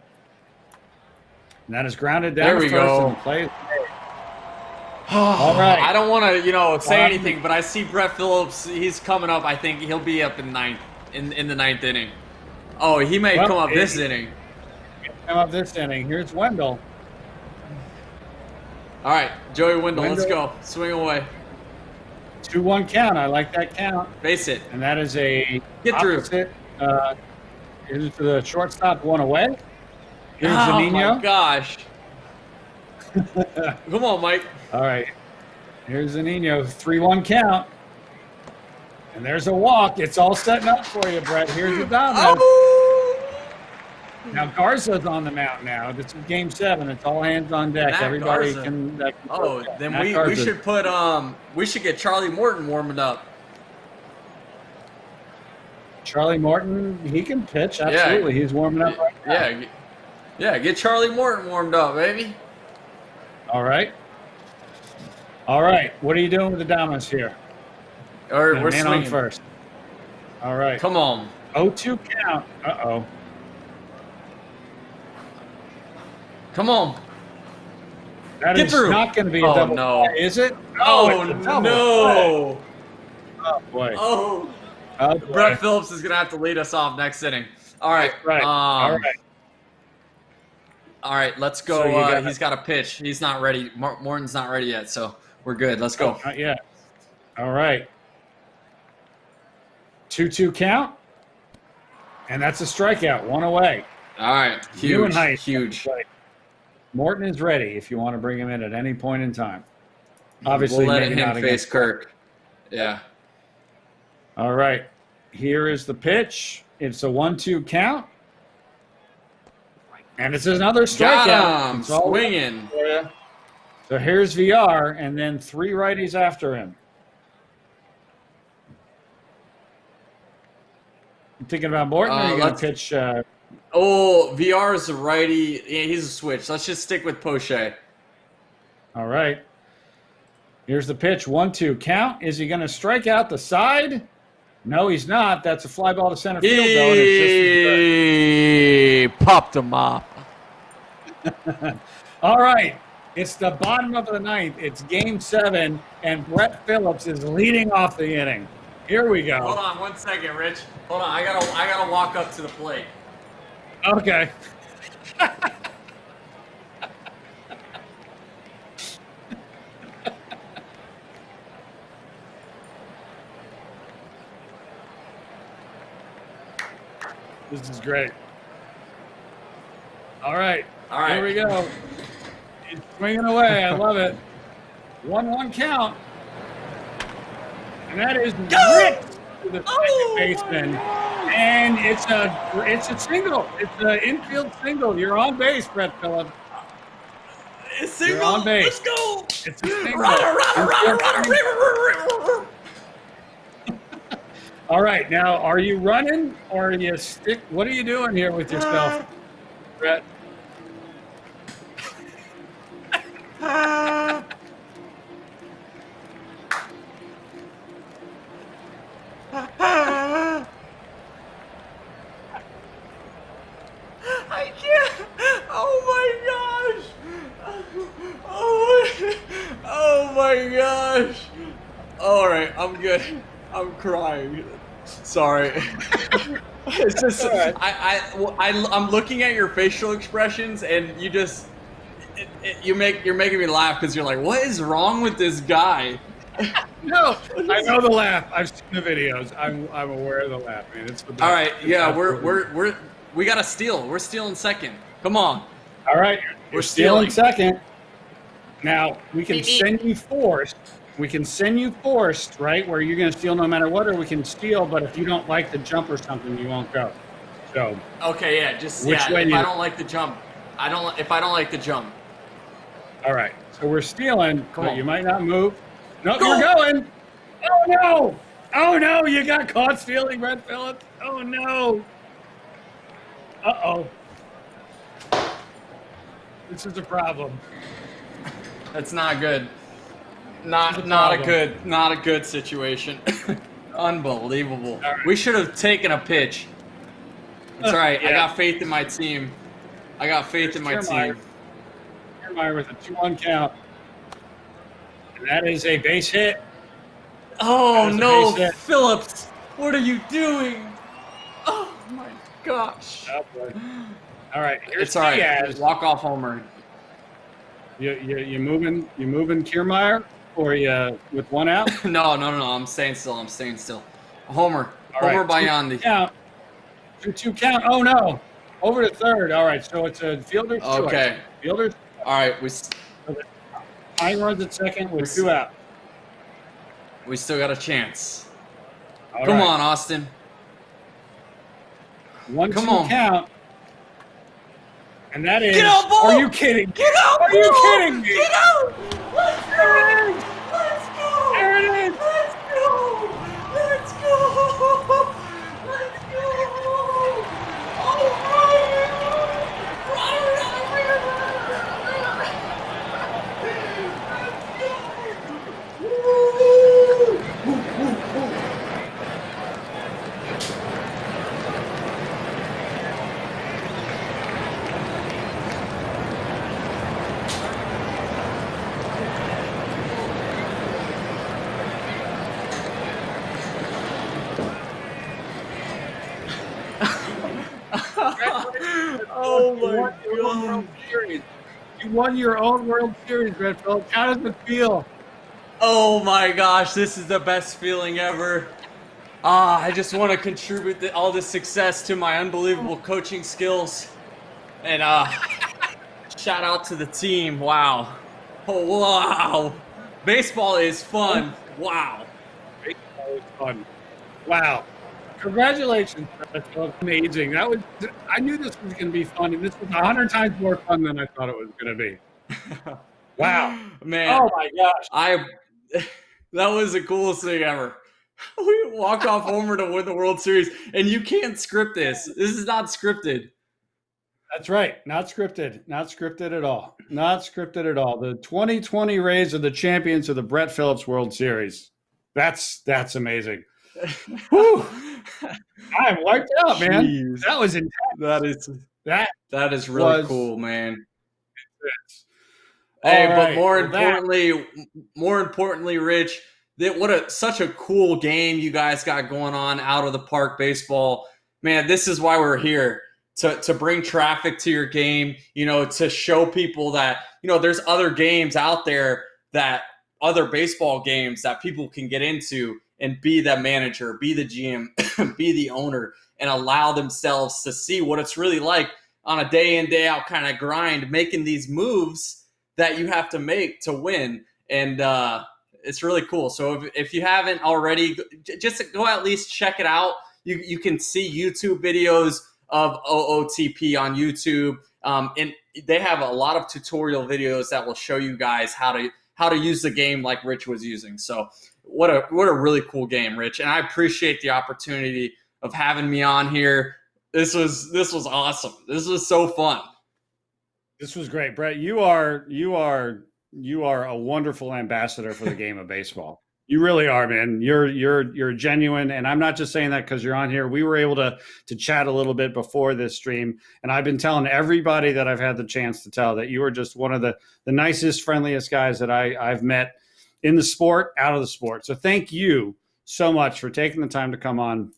And that is grounded down. There we to first go. And plays. All right. I don't want to, say anything, but I see Brett Phillips. He's coming up. I think he'll be up in the ninth inning. Oh, he may come up this inning. Come up this inning. Here's Wendell. All right, Joey Wendell, let's go. Swing away. 2-1 count. I like that count. Base it. And that is a Get through. opposite. Here's the shortstop, one away. Here's Oh Zunino. my gosh. Come on, Mike. All right. Here's Zunino. 3-1 count. And there's a walk. It's all setting up for you, Brett. Here's the domino. Oh! Now Garza's on the mound now. This is game 7. It's all hands on deck. Matt Everybody Garza. can. Oh, then Matt we Garza. should put we should get Charlie Morton warming up. Charlie Morton, he can pitch. Absolutely. He's warming up right now. Yeah, get Charlie Morton warmed up, baby. All right. All right. What are you doing with the dominoes here? Or And we're man on swinging. first. All right. Come on. 0-2 count. Uh-oh. Come on. That Get is through. not going to be a Oh, double no. play, is it? Oh, it's a double no. play. Oh, boy. Oh. Oh, boy. Brett Phillips is going to have to lead us off next inning. All right. Right. All right. All right, let's go. So He's got a pitch. He's not ready. Morton's not ready yet, so we're good. Let's go. Not yet. All right. 2-2 count. And that's a strikeout. One away. All right. You and Huge. Height. Huge. Morton is ready if you want to bring him in at any point in time. Obviously, we'll let maybe him not face against Kirk. Yeah. All right. Here is the pitch. It's a 1-2 count. And it's another strikeout. Got him. It's all Swinging. for you. So here's VR, and then 3 righties after him. You thinking about Morton, or are you going to pitch? Oh, VR is a righty. Yeah, he's a switch. Let's just stick with Poche. All right. Here's the pitch. 1-2 count. Is he going to strike out the side? No, he's not. That's a fly ball to center field, though. And He popped him up. All right. It's the bottom of the ninth. It's game 7, and Brett Phillips is leading off the inning. Here we go. Hold on 1 second, Rich. Hold on. I gotta walk up to the plate. Okay. This is great. All right. All right. Here we go. He's swinging away. I love it. 1-1 count. And that is ripped to the second baseman. And it's a single. It's an infield single. You're on base, Brett Phillips. It's single. You're on base. Let's go. It's a single. Runner. All right. Now, are you running or are you stick? What are you doing here with yourself, Brett? I can't. Oh my gosh. Oh my gosh. All right, I'm good. I'm crying. Sorry. It's just Right. I'm looking at your facial expressions, and you're making me laugh because you're like, what is wrong with this guy? No, I know the laugh. I've seen the videos. I'm aware of the laugh, man. It's the best. All right, yeah, we got to steal. We're stealing second. Come on. All right, We're stealing stealing. second. Now we can send you forced. We can send you forced, right? Where you're going to steal no matter what, or we can steal, but if you don't like the jump or something, you won't go. So Okay, yeah, just Which way if you- I don't like the jump, if I don't like the jump. all right, so we're stealing, Come but on. you might not move. No, Go! you're going. Oh no! Oh no! You got caught stealing, Brett Phillips. Oh no! Uh-oh. This is a problem. That's not good. It's Not a not a good situation. Unbelievable. All right. We should have taken a pitch. It's all right. I Yeah. got faith in my team. I got faith in my Kiermaier. team. Kiermaier with a 2-1 count. And that is a base hit. Oh That was a no, base hit. Phillips! What are you doing? Oh my gosh! Oh, boy. All right, here's It's all right. Diaz. Walk off homer. You moving Kiermaier, or you with one out? No. I'm staying still. Homer. All right, Homer by 2 Yandy. count. 2-2 count. Oh no, over to third. All right, so it's a fielder's choice. Okay. Fielder's All right. tying runs at second with 2 out. We still got a chance. All Come right. on, Austin. 1-2 come on. count. And that is. Get out, ball! Are you kidding? Get out! Are you ball! kidding me? Get out! Let's go! There it is. Let's go! There it is. Let's go! Let's go! Let's go! Oh, Oh my God. You won your own World Series, Brett Phillips. How does it feel? Oh my gosh, this is the best feeling ever. I just want to contribute all this success to my unbelievable coaching skills. And shout out to the team. Wow. Oh, wow. Baseball is fun. Wow. Baseball is fun. Wow. Congratulations, Brett Phillips. Amazing. I knew this was going to be fun, and this was 100 times more fun than I thought it was going to be. Wow. Man. Oh my gosh. That was the coolest thing ever. We walk off homer to win the World Series, and you can't script this. This is not scripted. That's right. Not scripted. Not scripted at all. Not scripted at all. The 2020 Rays are the champions of the Brett Phillips World Series. That's amazing. Whew. I'm wiped out, man. Jeez. That was intense. That is really was cool, man. All Hey, right, but more well, importantly, Rich, such a cool game you guys got going on out of the park baseball. Man, this is why we're here. To bring traffic to your game, to show people that, there's other games out there, that other baseball games that people can get into and be the manager, be the GM, be the owner, and allow themselves to see what it's really like on a day in, day out kind of grind, making these moves that you have to make to win. And it's really cool. So if you haven't already, just go at least check it out. You can see YouTube videos of OOTP on YouTube. And they have a lot of tutorial videos that will show you guys how to use the game like Rich was using. So what a really cool game, Rich. And I appreciate the opportunity of having me on here. This was awesome. This was so fun. This was great, Brett. You are a wonderful ambassador for the game of baseball. You really are, man. You're genuine, and I'm not just saying that because you're on here. We were able to chat a little bit before this stream, and I've been telling everybody that I've had the chance to tell that you are just one of the nicest, friendliest guys that I've met in the sport, out of the sport. So thank you so much for taking the time to come on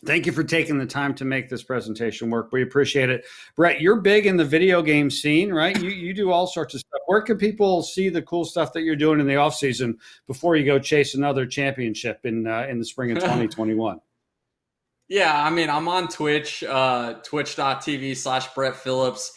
Thank you for taking the time to make this presentation work. We appreciate it. Brett, you're big in the video game scene, right? You do all sorts of stuff. Where can people see the cool stuff that you're doing in the off season before you go chase another championship in the spring of 2021? Yeah, I mean, I'm on Twitch, twitch.tv/Brett Phillips.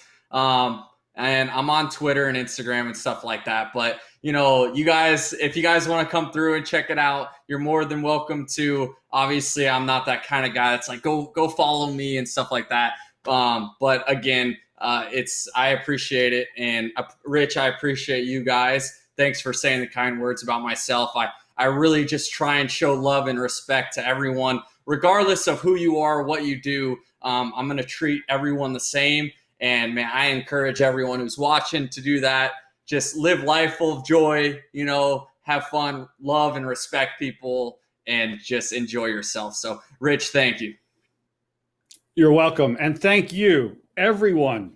And I'm on Twitter and Instagram and stuff like that. But, you know, you guys, if you guys want to come through and check it out, you're more than welcome to. Obviously, I'm not that kind of guy that's like, go follow me and stuff like that. But again, I appreciate it. And Rich, I appreciate you guys. Thanks for saying the kind words about myself. I really just try and show love and respect to everyone, regardless of who you are, what you do. I'm going to treat everyone the same. And man, I encourage everyone who's watching to do that. Just live life full of joy, you know, have fun, love and respect people, and just enjoy yourself. So, Rich, thank you. You're welcome. And thank you, everyone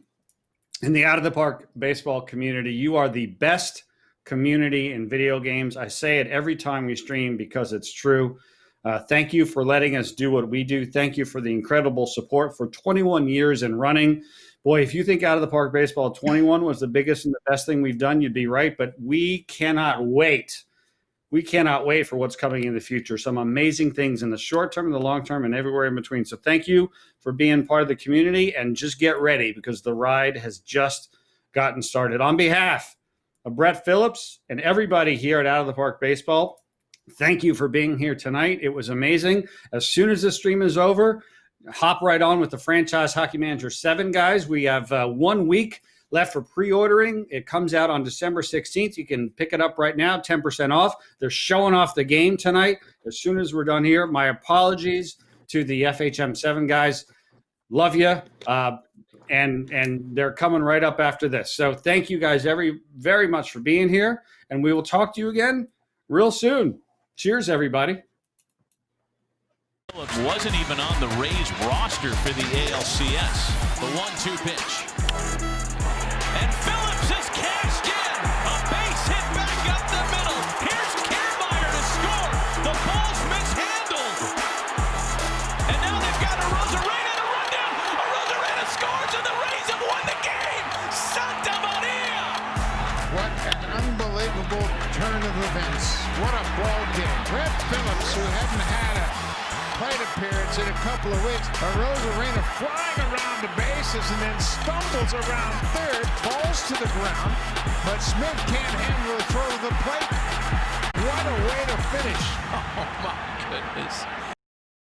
in the Out of the Park baseball community. You are the best community in video games. I say it every time we stream because it's true. Thank you for letting us do what we do. Thank you for the incredible support for 21 years and running. Boy, if you think Out of the Park Baseball 21 was the biggest and the best thing we've done, you'd be right. But we cannot wait. We cannot wait for what's coming in the future. Some amazing things in the short term, the long term, and everywhere in between. So thank you for being part of the community, and just get ready because the ride has just gotten started. On behalf of Brett Phillips and everybody here at Out of the Park Baseball, thank you for being here tonight. It was amazing. As soon as the stream is over, hop right on with the Franchise Hockey Manager 7, guys. We have 1 week left for pre-ordering. It comes out on December 16th. You can pick it up right now, 10% off. They're showing off the game tonight. As soon as we're done here, my apologies to the FHM 7 guys. Love you. And they're coming right up after this. So thank you guys very much for being here. And we will talk to you again real soon. Cheers, everybody. Phillips wasn't even on the Rays roster for the ALCS. The 1-2 pitch. And Phillips has cashed in. A base hit back up the middle. Here's Kiermaier to score. The ball's mishandled. And now they've got Arozarena to run down. Arozarena scores and the Rays have won the game. Santa Maria. What an unbelievable turn of events. What a ball game. Brett Phillips, who hadn't had a plate appearance in a couple of weeks. Arozarena flying around the bases and then stumbles around third, falls to the ground, but Smith can't handle the throw to the plate. What a way to finish. Oh my goodness.